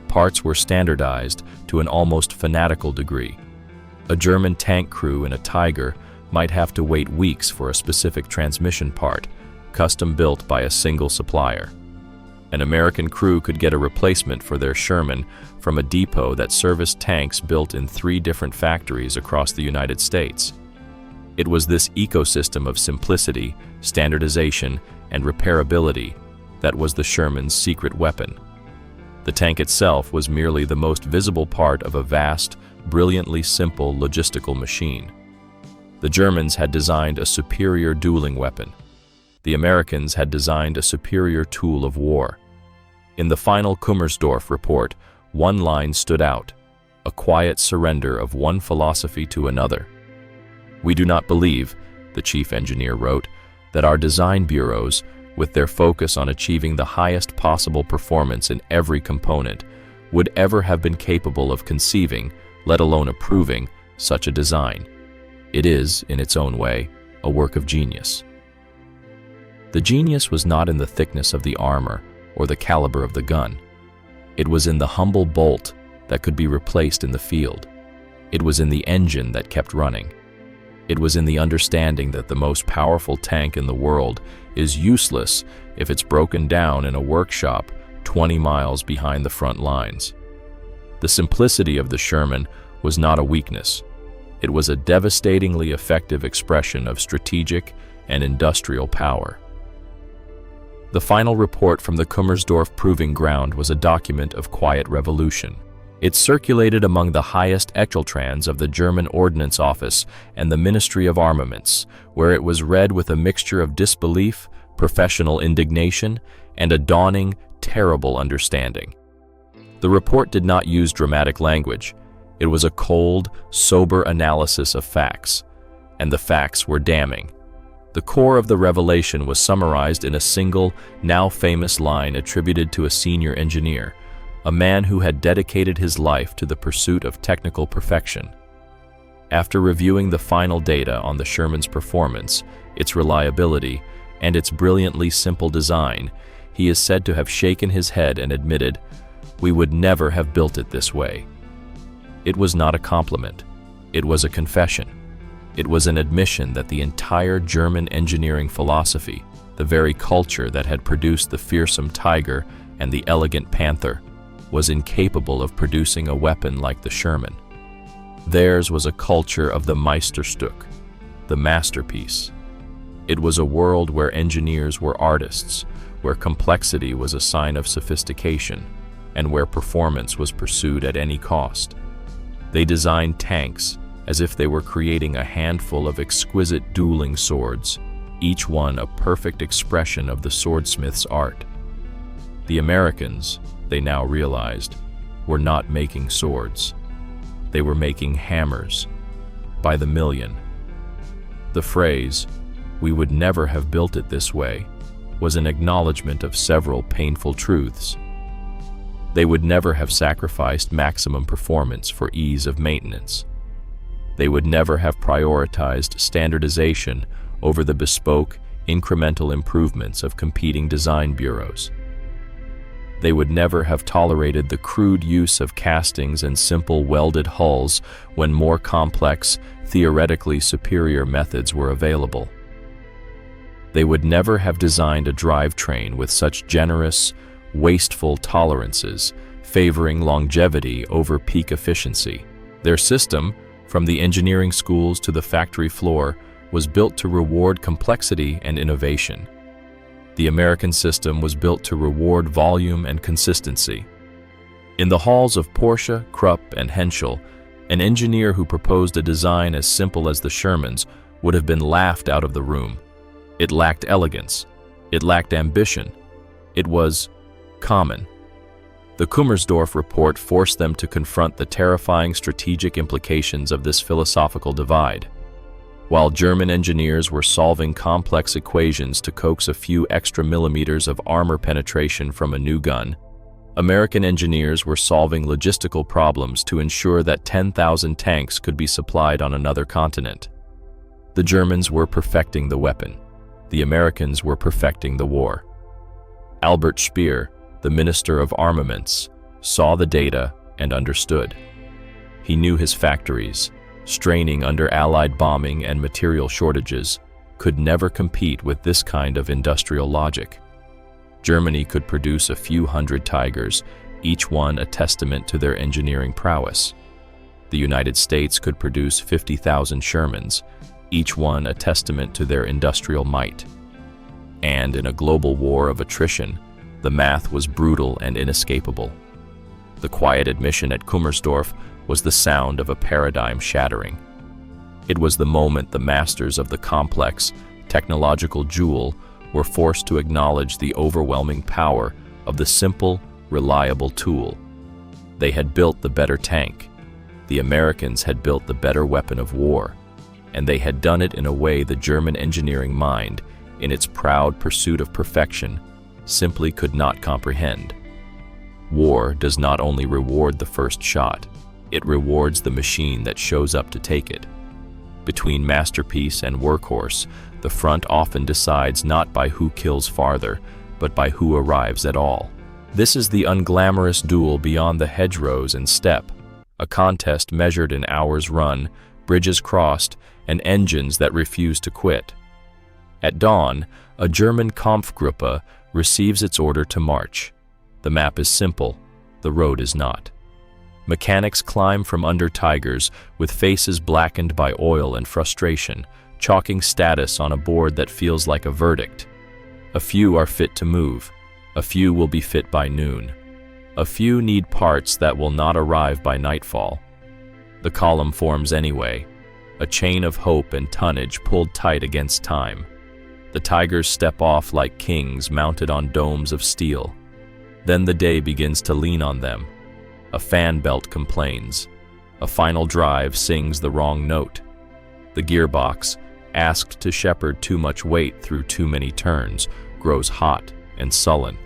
Parts were standardized to an almost fanatical degree. A German tank crew in a Tiger might have to wait weeks for a specific transmission part, custom-built by a single supplier. An American crew could get a replacement for their Sherman from a depot that serviced tanks built in 3 different factories across the United States. It was this ecosystem of simplicity, standardization, and repairability that was the Sherman's secret weapon. The tank itself was merely the most visible part of a vast, brilliantly simple logistical machine. The Germans had designed a superior dueling weapon. The Americans had designed a superior tool of war. In the final Kummersdorf report, one line stood out: a quiet surrender of one philosophy to another. "We do not believe," the chief engineer wrote, "that our design bureaus, with their focus on achieving the highest possible performance in every component, would ever have been capable of conceiving, let alone approving, such a design. It is, in its own way, a work of genius." The genius was not in the thickness of the armor or the caliber of the gun. It was in the humble bolt that could be replaced in the field. It was in the engine that kept running. It was in the understanding that the most powerful tank in the world is useless if it's broken down in a workshop 20 miles behind the front lines. The simplicity of the Sherman was not a weakness. It was a devastatingly effective expression of strategic and industrial power. The final report from the Kummersdorf Proving Ground was a document of quiet revolution. It circulated among the highest echelons of the German Ordnance Office and the Ministry of Armaments, where it was read with a mixture of disbelief, professional indignation, and a dawning, terrible understanding. The report did not use dramatic language. It was a cold, sober analysis of facts, and the facts were damning. The core of the revelation was summarized in a single, now famous line attributed to a senior engineer, a man who had dedicated his life to the pursuit of technical perfection. After reviewing the final data on the Sherman's performance, its reliability, and its brilliantly simple design, he is said to have shaken his head and admitted, "We would never have built it this way." It was not a compliment. It was a confession. It was an admission that the entire German engineering philosophy, the very culture that had produced the fearsome Tiger and the elegant Panther, was incapable of producing a weapon like the Sherman. Theirs was a culture of the Meisterstück, the masterpiece. It was a world where engineers were artists, where complexity was a sign of sophistication, and where performance was pursued at any cost. They designed tanks as if they were creating a handful of exquisite dueling swords, each one a perfect expression of the swordsmith's art. The Americans, they now realized, were not making swords. They were making hammers, by the million. The phrase, "We would never have built it this way," was an acknowledgement of several painful truths. They would never have sacrificed maximum performance for ease of maintenance. They would never have prioritized standardization over the bespoke, incremental improvements of competing design bureaus. They would never have tolerated the crude use of castings and simple welded hulls when more complex, theoretically superior methods were available. They would never have designed a drivetrain with such generous, wasteful tolerances, favoring longevity over peak efficiency. Their system, from the engineering schools to the factory floor, was built to reward complexity and innovation. The American system was built to reward volume and consistency. In the halls of Porsche, Krupp, and Henschel, an engineer who proposed a design as simple as the Sherman's would have been laughed out of the room. It lacked elegance. It lacked ambition. It was common. The Kummersdorf report forced them to confront the terrifying strategic implications of this philosophical divide. While German engineers were solving complex equations to coax a few extra millimeters of armor penetration from a new gun, American engineers were solving logistical problems to ensure that 10,000 tanks could be supplied on another continent. The Germans were perfecting the weapon. The Americans were perfecting the war. Albert Speer, the Minister of Armaments, saw the data and understood. He knew his factories, straining under Allied bombing and material shortages, could never compete with this kind of industrial logic. Germany could produce a few hundred Tigers, each one a testament to their engineering prowess. The United States could produce 50,000 Shermans, each one a testament to their industrial might. And in a global war of attrition, the math was brutal and inescapable. The quiet admission at Kummersdorf was the sound of a paradigm shattering. It was the moment the masters of the complex, technological jewel were forced to acknowledge the overwhelming power of the simple, reliable tool. They had built the better tank. The Americans had built the better weapon of war, and they had done it in a way the German engineering mind, in its proud pursuit of perfection, simply could not comprehend. War does not only reward the first shot, it rewards the machine that shows up to take it. Between masterpiece and workhorse, the front often decides not by who kills farther, but by who arrives at all. This is the unglamorous duel beyond the hedgerows and steppe, a contest measured in hours run, bridges crossed, and engines that refuse to quit. At dawn, a German Kampfgruppe receives its order to march. The map is simple, the road is not. Mechanics climb from under Tigers with faces blackened by oil and frustration, chalking status on a board that feels like a verdict. A few are fit to move. A few will be fit by noon. A few need parts that will not arrive by nightfall. The column forms anyway, a chain of hope and tonnage pulled tight against time. The Tigers step off like kings mounted on domes of steel. Then the day begins to lean on them. A fan belt complains. A final drive sings the wrong note. The gearbox, asked to shepherd too much weight through too many turns, grows hot and sullen.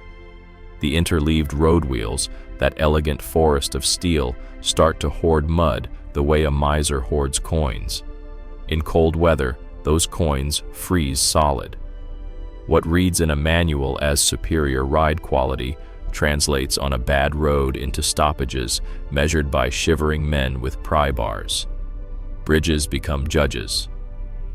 The interleaved road wheels, that elegant forest of steel, start to hoard mud the way a miser hoards coins. In cold weather, those coins freeze solid. What reads in a manual as superior ride quality translates on a bad road into stoppages measured by shivering men with pry bars. Bridges become judges.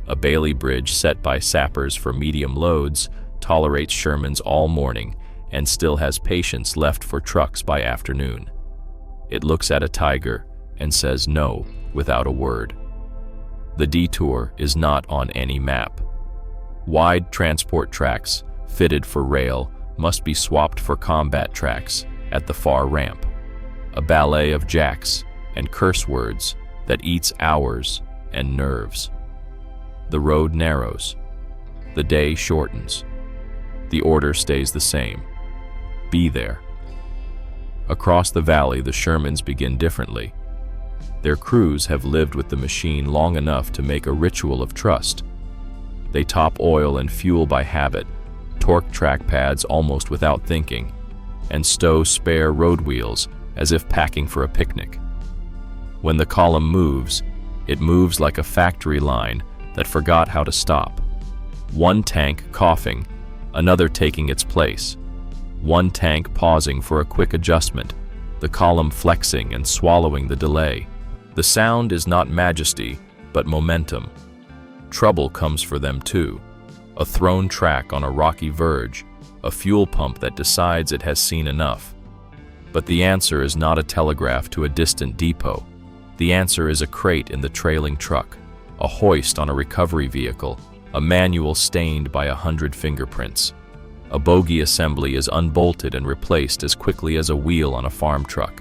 A Bailey bridge set by sappers for medium loads tolerates Shermans all morning and still has patience left for trucks by afternoon. It looks at a Tiger and says no without a word. The detour is not on any map. Wide transport tracks, fitted for rail, must be swapped for combat tracks at the far ramp. A ballet of jacks and curse words that eats hours and nerves. The road narrows. The day shortens. The order stays the same. Be there. Across the valley, the Shermans begin differently. Their crews have lived with the machine long enough to make a ritual of trust. They top oil and fuel by habit, torque track pads almost without thinking, and stow spare road wheels as if packing for a picnic. When the column moves, it moves like a factory line that forgot how to stop. One tank coughing, another taking its place. One tank pausing for a quick adjustment, the column flexing and swallowing the delay. The sound is not majesty, but momentum. Trouble comes for them too. A thrown track on a rocky verge, a fuel pump that decides it has seen enough. But the answer is not a telegraph to a distant depot. The answer is a crate in the trailing truck, a hoist on a recovery vehicle, a manual stained by 100 fingerprints. A bogie assembly is unbolted and replaced as quickly as a wheel on a farm truck.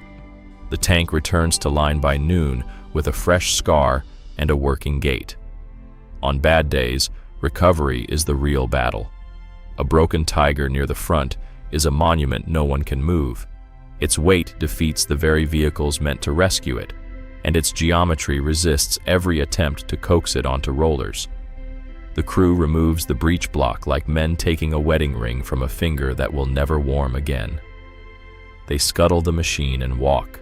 The tank returns to line by noon with a fresh scar and a working gate. On bad days, recovery is the real battle. A broken Tiger near the front is a monument no one can move. Its weight defeats the very vehicles meant to rescue it, and its geometry resists every attempt to coax it onto rollers. The crew removes the breech block like men taking a wedding ring from a finger that will never warm again. They scuttle the machine and walk.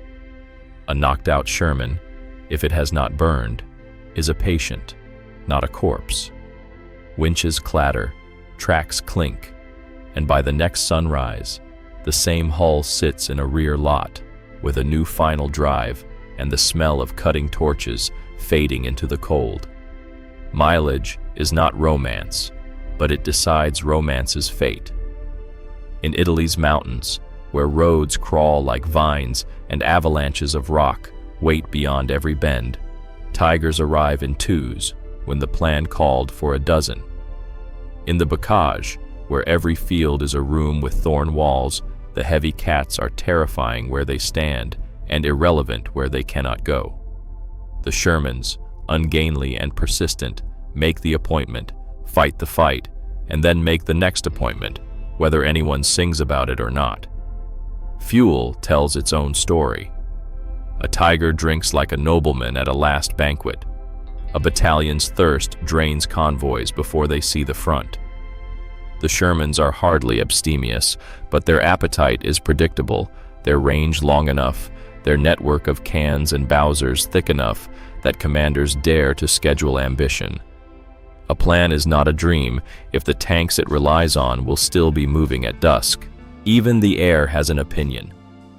A knocked-out Sherman, if it has not burned, is a patient, not a corpse. Winches clatter, tracks clink, and by the next sunrise, the same hull sits in a rear lot with a new final drive and the smell of cutting torches fading into the cold. Mileage is not romance, but it decides romance's fate. In Italy's mountains, where roads crawl like vines and avalanches of rock wait beyond every bend, tigers arrive in twos when the plan called for a dozen. In the bocage, where every field is a room with thorn walls, the heavy cats are terrifying where they stand and irrelevant where they cannot go. The Shermans, ungainly and persistent, make the appointment, fight the fight, and then make the next appointment, whether anyone sings about it or not. Fuel tells its own story. A tiger drinks like a nobleman at a last banquet. A battalion's thirst drains convoys before they see the front. The Shermans are hardly abstemious, but their appetite is predictable, their range long enough, their network of cans and Bowsers thick enough that commanders dare to schedule ambition. A plan is not a dream if the tanks it relies on will still be moving at dusk. Even the air has an opinion.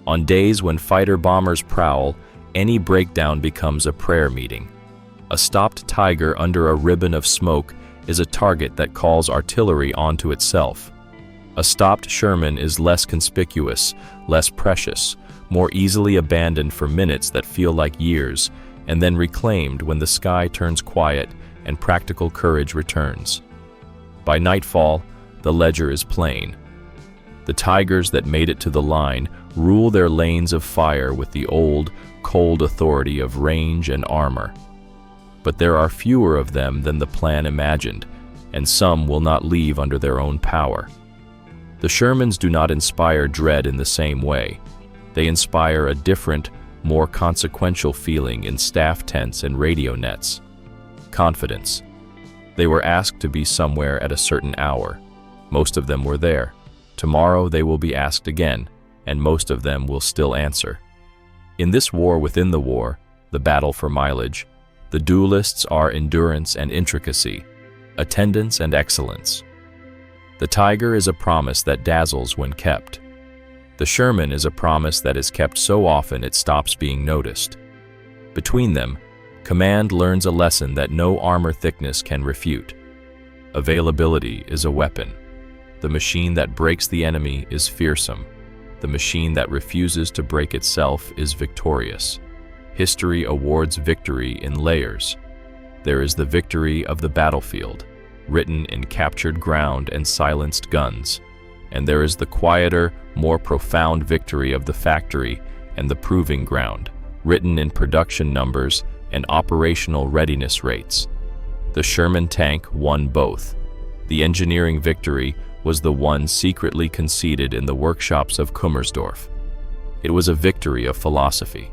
On days when fighter-bombers prowl, any breakdown becomes a prayer meeting. A stopped tiger under a ribbon of smoke is a target that calls artillery onto itself. A stopped Sherman is less conspicuous, less precious, more easily abandoned for minutes that feel like years, and then reclaimed when the sky turns quiet and practical courage returns. By nightfall, the ledger is plain. The tigers that made it to the line rule their lanes of fire with the old, cold authority of range and armor. But there are fewer of them than the plan imagined, and some will not leave under their own power. The Shermans do not inspire dread in the same way. They inspire a different, more consequential feeling in staff tents and radio nets. Confidence. They were asked to be somewhere at a certain hour. Most of them were there. Tomorrow they will be asked again, and most of them will still answer. In this war within the war, the battle for mileage, the duelists are endurance and intricacy, attendance and excellence. The tiger is a promise that dazzles when kept. The Sherman is a promise that is kept so often it stops being noticed. Between them, command learns a lesson that no armor thickness can refute. Availability is a weapon. The machine that breaks the enemy is fearsome. The machine that refuses to break itself is victorious. History awards victory in layers. There is the victory of the battlefield, written in captured ground and silenced guns. And there is the quieter, more profound victory of the factory and the proving ground, written in production numbers and operational readiness rates. The Sherman tank won both. The engineering victory was the one secretly conceded in the workshops of Kummersdorf. It was a victory of philosophy.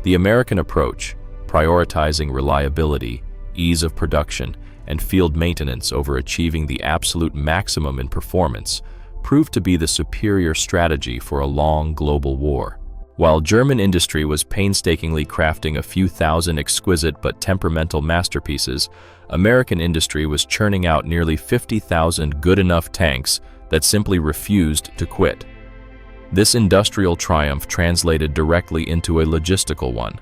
The American approach, prioritizing reliability, ease of production, and field maintenance over achieving the absolute maximum in performance, proved to be the superior strategy for a long global war. While German industry was painstakingly crafting a few thousand exquisite but temperamental masterpieces, American industry was churning out nearly 50,000 good-enough tanks that simply refused to quit. This industrial triumph translated directly into a logistical one.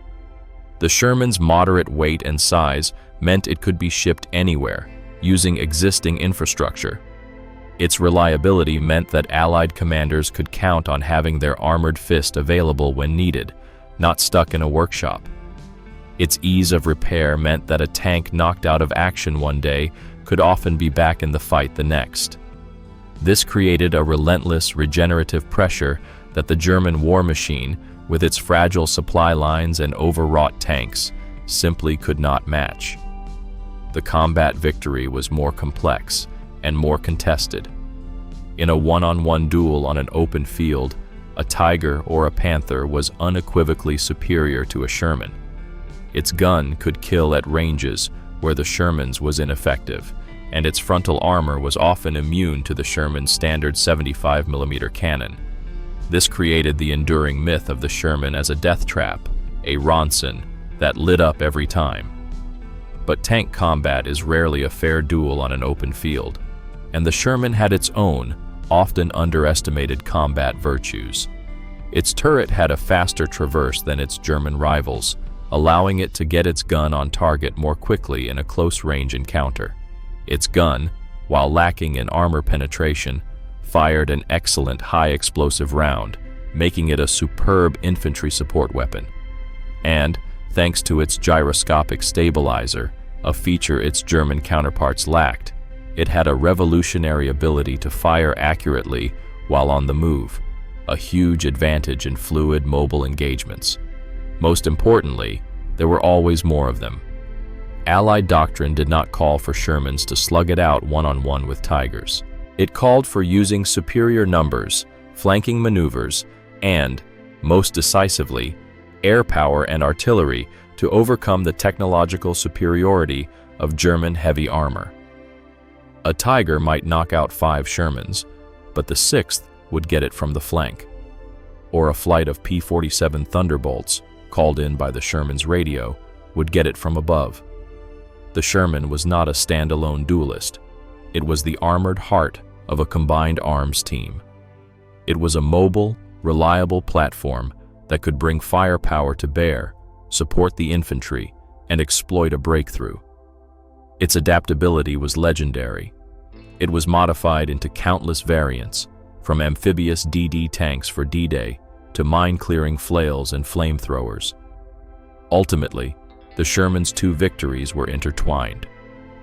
The Sherman's moderate weight and size meant it could be shipped anywhere, using existing infrastructure. Its reliability meant that Allied commanders could count on having their armored fist available when needed, not stuck in a workshop. Its ease of repair meant that a tank knocked out of action one day could often be back in the fight the next. This created a relentless regenerative pressure that the German war machine, with its fragile supply lines and overwrought tanks, simply could not match. The combat victory was more complex and more contested. In a one-on-one duel on an open field, a tiger or a panther was unequivocally superior to a Sherman. Its gun could kill at ranges where the Sherman's was ineffective, and its frontal armor was often immune to the Sherman's standard 75mm cannon. This created the enduring myth of the Sherman as a death trap, a Ronson, that lit up every time. But tank combat is rarely a fair duel on an open field, and the Sherman had its own, often underestimated combat virtues. Its turret had a faster traverse than its German rivals, allowing it to get its gun on target more quickly in a close-range encounter. Its gun, while lacking in armor penetration, fired an excellent high-explosive round, making it a superb infantry support weapon. And, thanks to its gyroscopic stabilizer, a feature its German counterparts lacked, it had a revolutionary ability to fire accurately while on the move, a huge advantage in fluid, mobile engagements. Most importantly, there were always more of them. Allied doctrine did not call for Shermans to slug it out one-on-one with Tigers. It called for using superior numbers, flanking maneuvers, and, most decisively, air power and artillery to overcome the technological superiority of German heavy armor. A Tiger might knock out 5 Shermans, but the 6th would get it from the flank. Or a flight of P-47 Thunderbolts, called in by the Sherman's radio, would get it from above. The Sherman was not a standalone duelist. It was the armored heart of a combined arms team. It was a mobile, reliable platform that could bring firepower to bear, support the infantry, and exploit a breakthrough. Its adaptability was legendary. It was modified into countless variants, from amphibious DD tanks for D-Day to mine-clearing flails and flamethrowers. Ultimately, the Sherman's 2 victories were intertwined.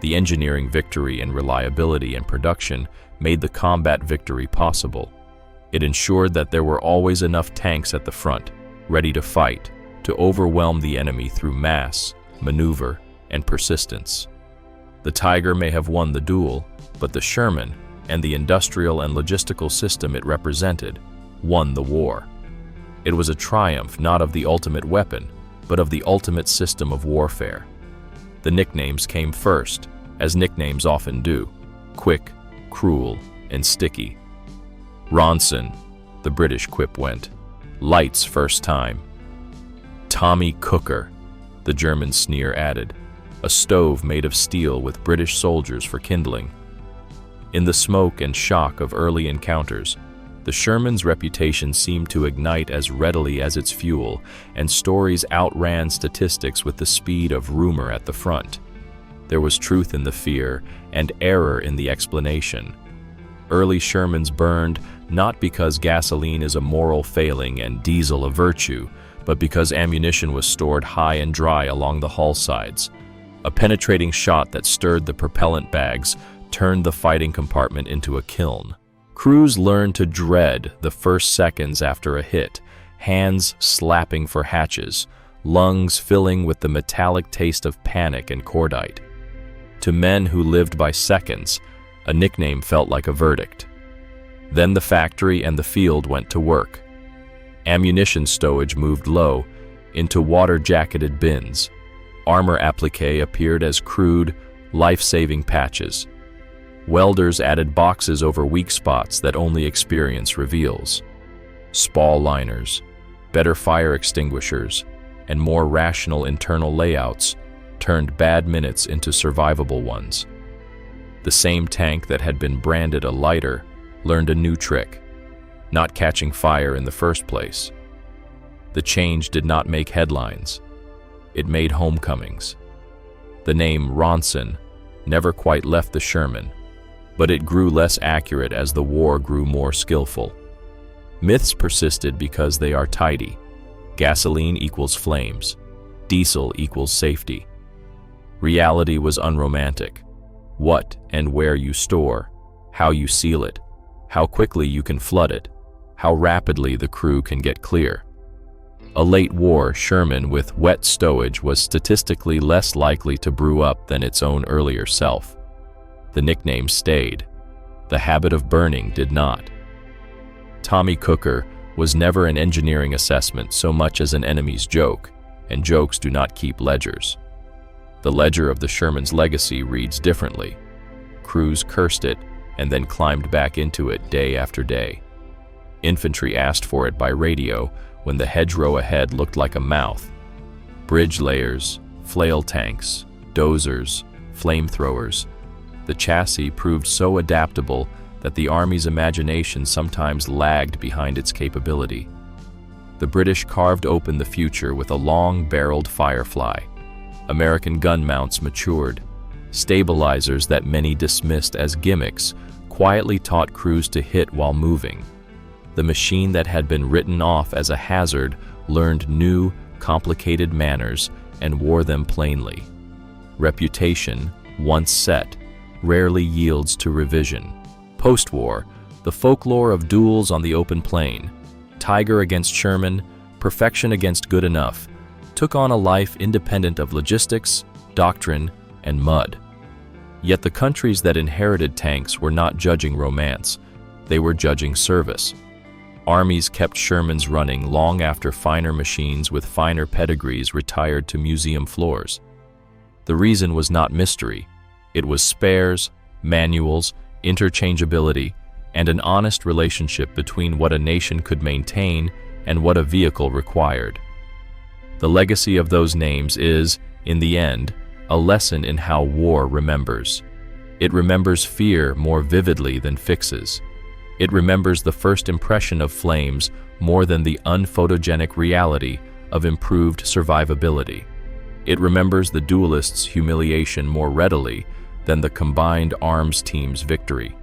The engineering victory in reliability and production made the combat victory possible. It ensured that there were always enough tanks at the front, ready to fight, to overwhelm the enemy through mass, maneuver, and persistence. The Tiger may have won the duel, but the Sherman, and the industrial and logistical system it represented, won the war. It was a triumph not of the ultimate weapon, but of the ultimate system of warfare. The nicknames came first, as nicknames often do: quick, cruel, and sticky. Ronson, the British quip went, light's first time. Tommy Cooker, the German sneer added, a stove made of steel with British soldiers for kindling. In the smoke and shock of early encounters, the Sherman's reputation seemed to ignite as readily as its fuel, and stories outran statistics with the speed of rumor at the front. There was truth in the fear and error in the explanation. Early Shermans burned not because gasoline is a moral failing and diesel a virtue, but because ammunition was stored high and dry along the hull sides. A penetrating shot that stirred the propellant bags turned the fighting compartment into a kiln. Crews learned to dread the first seconds after a hit, hands slapping for hatches, lungs filling with the metallic taste of panic and cordite. To men who lived by seconds, a nickname felt like a verdict. Then the factory and the field went to work. Ammunition stowage moved low into water-jacketed bins. Armor applique appeared as crude, life-saving patches. Welders added boxes over weak spots that only experience reveals. Spall liners, better fire extinguishers, and more rational internal layouts turned bad minutes into survivable ones. The same tank that had been branded a lighter learned a new trick: not catching fire in the first place. The change did not make headlines. It made homecomings. The name Ronson never quite left the Sherman, but it grew less accurate as the war grew more skillful. Myths persisted because they are tidy. Gasoline equals flames. Diesel equals safety. Reality was unromantic. What and where you store, how you seal it, how quickly you can flood it, how rapidly the crew can get clear. A late-war Sherman with wet stowage was statistically less likely to brew up than its own earlier self. The nickname stayed. The habit of burning did not. Tommy Cooker was never an engineering assessment so much as an enemy's joke, and jokes do not keep ledgers. The ledger of the Sherman's legacy reads differently. Crews cursed it and then climbed back into it day after day. Infantry asked for it by radio when the hedgerow ahead looked like a mouth. Bridge layers, flail tanks, dozers, flamethrowers. The chassis proved so adaptable that the Army's imagination sometimes lagged behind its capability. the British carved open the future with a long-barreled Firefly. American gun mounts matured. Stabilizers that many dismissed as gimmicks quietly taught crews to hit while moving. The machine that had been written off as a hazard learned new, complicated manners and wore them plainly. Reputation, once set, rarely yields to revision. Post-war, the folklore of duels on the open plain, Tiger against Sherman, perfection against good enough, took on a life independent of logistics, doctrine, and mud. Yet the countries that inherited tanks were not judging romance, they were judging service. Armies kept Shermans running long after finer machines with finer pedigrees retired to museum floors. The reason was not mystery. It was spares, manuals, interchangeability, and an honest relationship between what a nation could maintain and what a vehicle required. The legacy of those names is, in the end, a lesson in how war remembers. It remembers fear more vividly than fixes. It remembers the first impression of flames more than the unphotogenic reality of improved survivability. It remembers the duelist's humiliation more readily than the combined arms team's victory.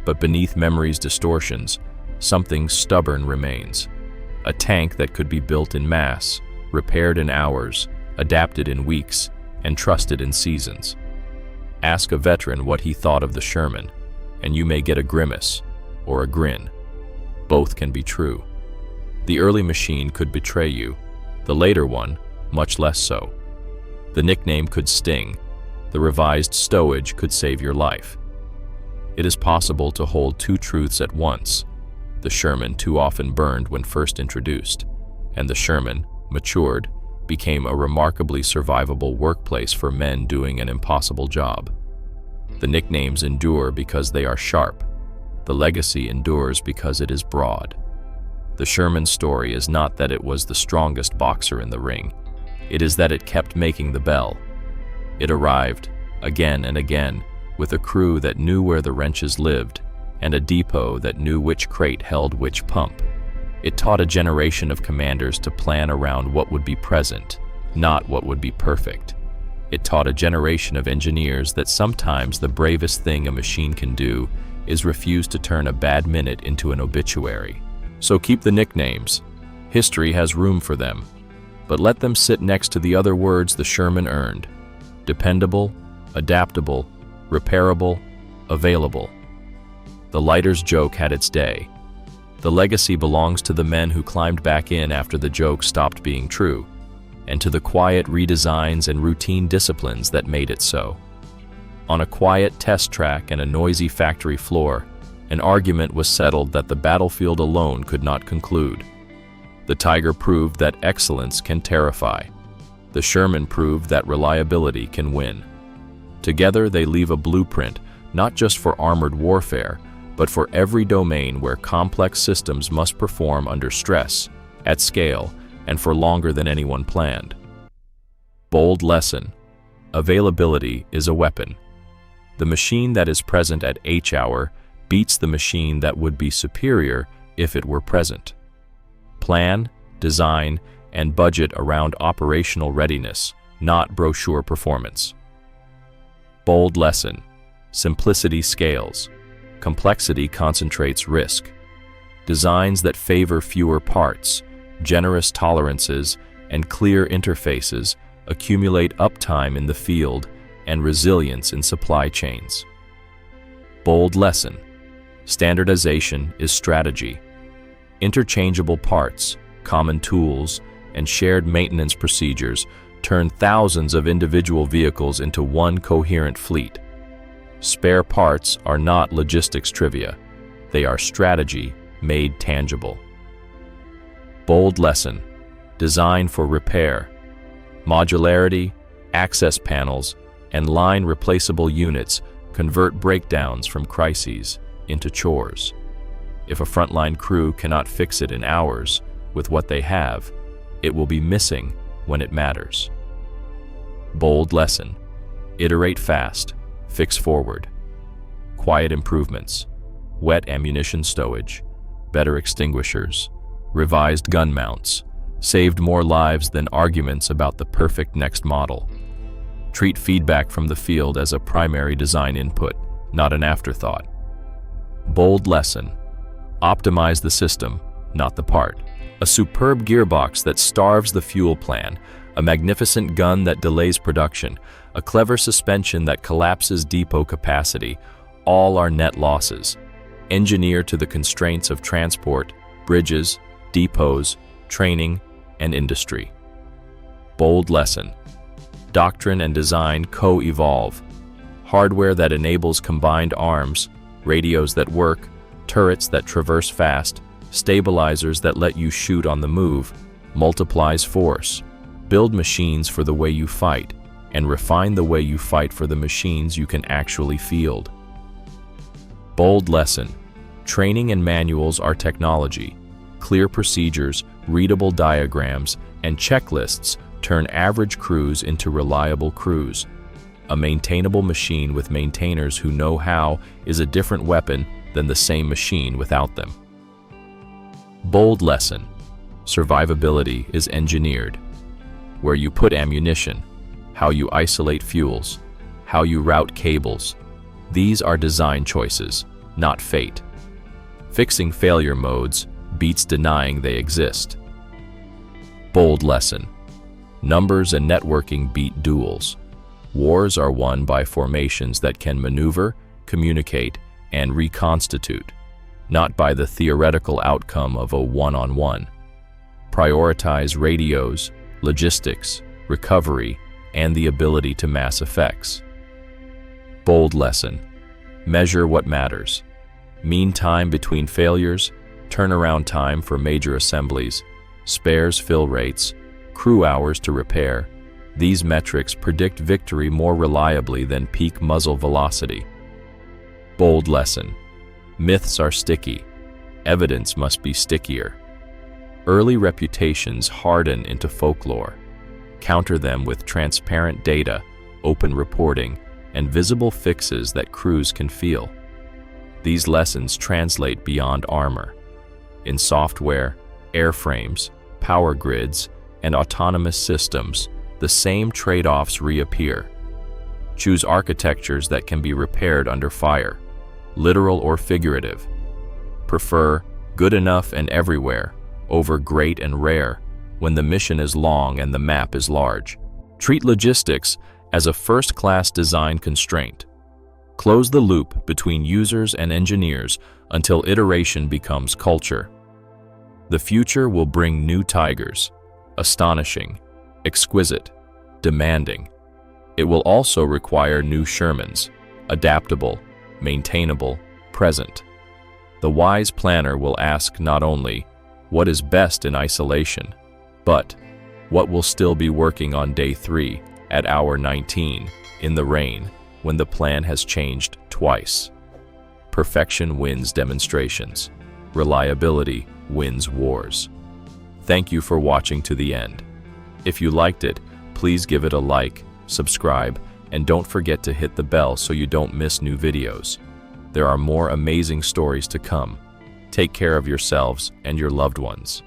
But beneath memory's distortions, something stubborn remains. A tank that could be built in mass, repaired in hours, adapted in weeks, and trusted in seasons. Ask a veteran what he thought of the Sherman, and you may get a grimace or a grin. Both can be true. The early machine could betray you, the later one, much less so. The nickname could sting, the revised stowage could save your life. It is possible to hold two truths at once. The Sherman too often burned when first introduced, and the Sherman, matured, became a remarkably survivable workplace for men doing an impossible job. The nicknames endure because they are sharp. The legacy endures because it is broad. The Sherman story is not that it was the strongest boxer in the ring. It is that it kept making the bell. It arrived, again and again, with a crew that knew where the wrenches lived, and a depot that knew which crate held which pump. It taught a generation of commanders to plan around what would be present, not what would be perfect. It taught a generation of engineers that sometimes the bravest thing a machine can do is refuse to turn a bad minute into an obituary. So keep the nicknames. History has room for them. But let them sit next to the other words the Sherman earned: dependable, adaptable, repairable, available. The lighter's joke had its day. The legacy belongs to the men who climbed back in after the joke stopped being true, and to the quiet redesigns and routine disciplines that made it so. On a quiet test track and a noisy factory floor, an argument was settled that the battlefield alone could not conclude. The Tiger proved that excellence can terrify. The Sherman proved that reliability can win. Together they leave a blueprint, not just for armored warfare, but for every domain where complex systems must perform under stress, at scale, and for longer than anyone planned. Bold lesson: availability is a weapon. The machine that is present at H-hour beats the machine that would be superior if it were present. Plan, design, and budget around operational readiness, not brochure performance. Bold lesson: simplicity scales. Complexity concentrates risk. Designs that favor fewer parts, generous tolerances, and clear interfaces accumulate uptime in the field and resilience in supply chains. Bold lesson: standardization is strategy. Interchangeable parts, common tools, and shared maintenance procedures turn thousands of individual vehicles into one coherent fleet. Spare parts are not logistics trivia. They are strategy made tangible. Bold lesson: design for repair. Modularity, access panels, and line replaceable units convert breakdowns from crises into chores. If a frontline crew cannot fix it in hours with what they have, it will be missing when it matters. Bold lesson: iterate fast, fix forward. Quiet improvements, wet ammunition stowage, better extinguishers, revised gun mounts, saved more lives than arguments about the perfect next model. Treat feedback from the field as a primary design input, not an afterthought. Bold lesson: optimize the system, not the part. A superb gearbox that starves the fuel plan, a magnificent gun that delays production, a clever suspension that collapses depot capacity, all are net losses. Engineer to the constraints of transport, bridges, depots, training, and industry. Bold lesson: doctrine and design co-evolve. Hardware that enables combined arms, radios that work, turrets that traverse fast, stabilizers that let you shoot on the move, multiplies force. Build machines for the way you fight, and refine the way you fight for the machines you can actually field. Bold lesson: training and manuals are technology. Clear procedures, readable diagrams, and checklists turn average crews into reliable crews. A maintainable machine with maintainers who know how is a different weapon than the same machine without them. Bold lesson: survivability is engineered. Where you put ammunition, how you isolate fuels, how you route cables. These are design choices, not fate. Fixing failure modes beats denying they exist. Bold lesson: numbers and networking beat duels. Wars are won by formations that can maneuver, communicate, and reconstitute, not by the theoretical outcome of a one-on-one. Prioritize radios, logistics, recovery, and the ability to mass effects. Bold lesson: measure what matters. Mean time between failures, turnaround time for major assemblies, spares fill rates, crew hours to repair. These metrics predict victory more reliably than peak muzzle velocity. Bold lesson: myths are sticky. Evidence must be stickier. Early reputations harden into folklore. Counter them with transparent data, open reporting, and visible fixes that crews can feel. These lessons translate beyond armor. In software, airframes, power grids, and autonomous systems, the same trade-offs reappear. Choose architectures that can be repaired under fire, literal or figurative. Prefer good enough and everywhere over great and rare when the mission is long and the map is large. Treat logistics as a first-class design constraint. Close the loop between users and engineers until iteration becomes culture. The future will bring new tigers, astonishing, exquisite, demanding. It will also require new Shermans, adaptable, maintainable, present. The wise planner will ask not only what is best in isolation, but what will still be working on day 3 at hour 19 in the rain when the plan has changed twice. Perfection wins demonstrations. Reliability wins wars. Thank you for watching to the end. If you liked it, please give it a like, subscribe, and don't forget to hit the bell so you don't miss new videos. There are more amazing stories to come. Take care of yourselves and your loved ones.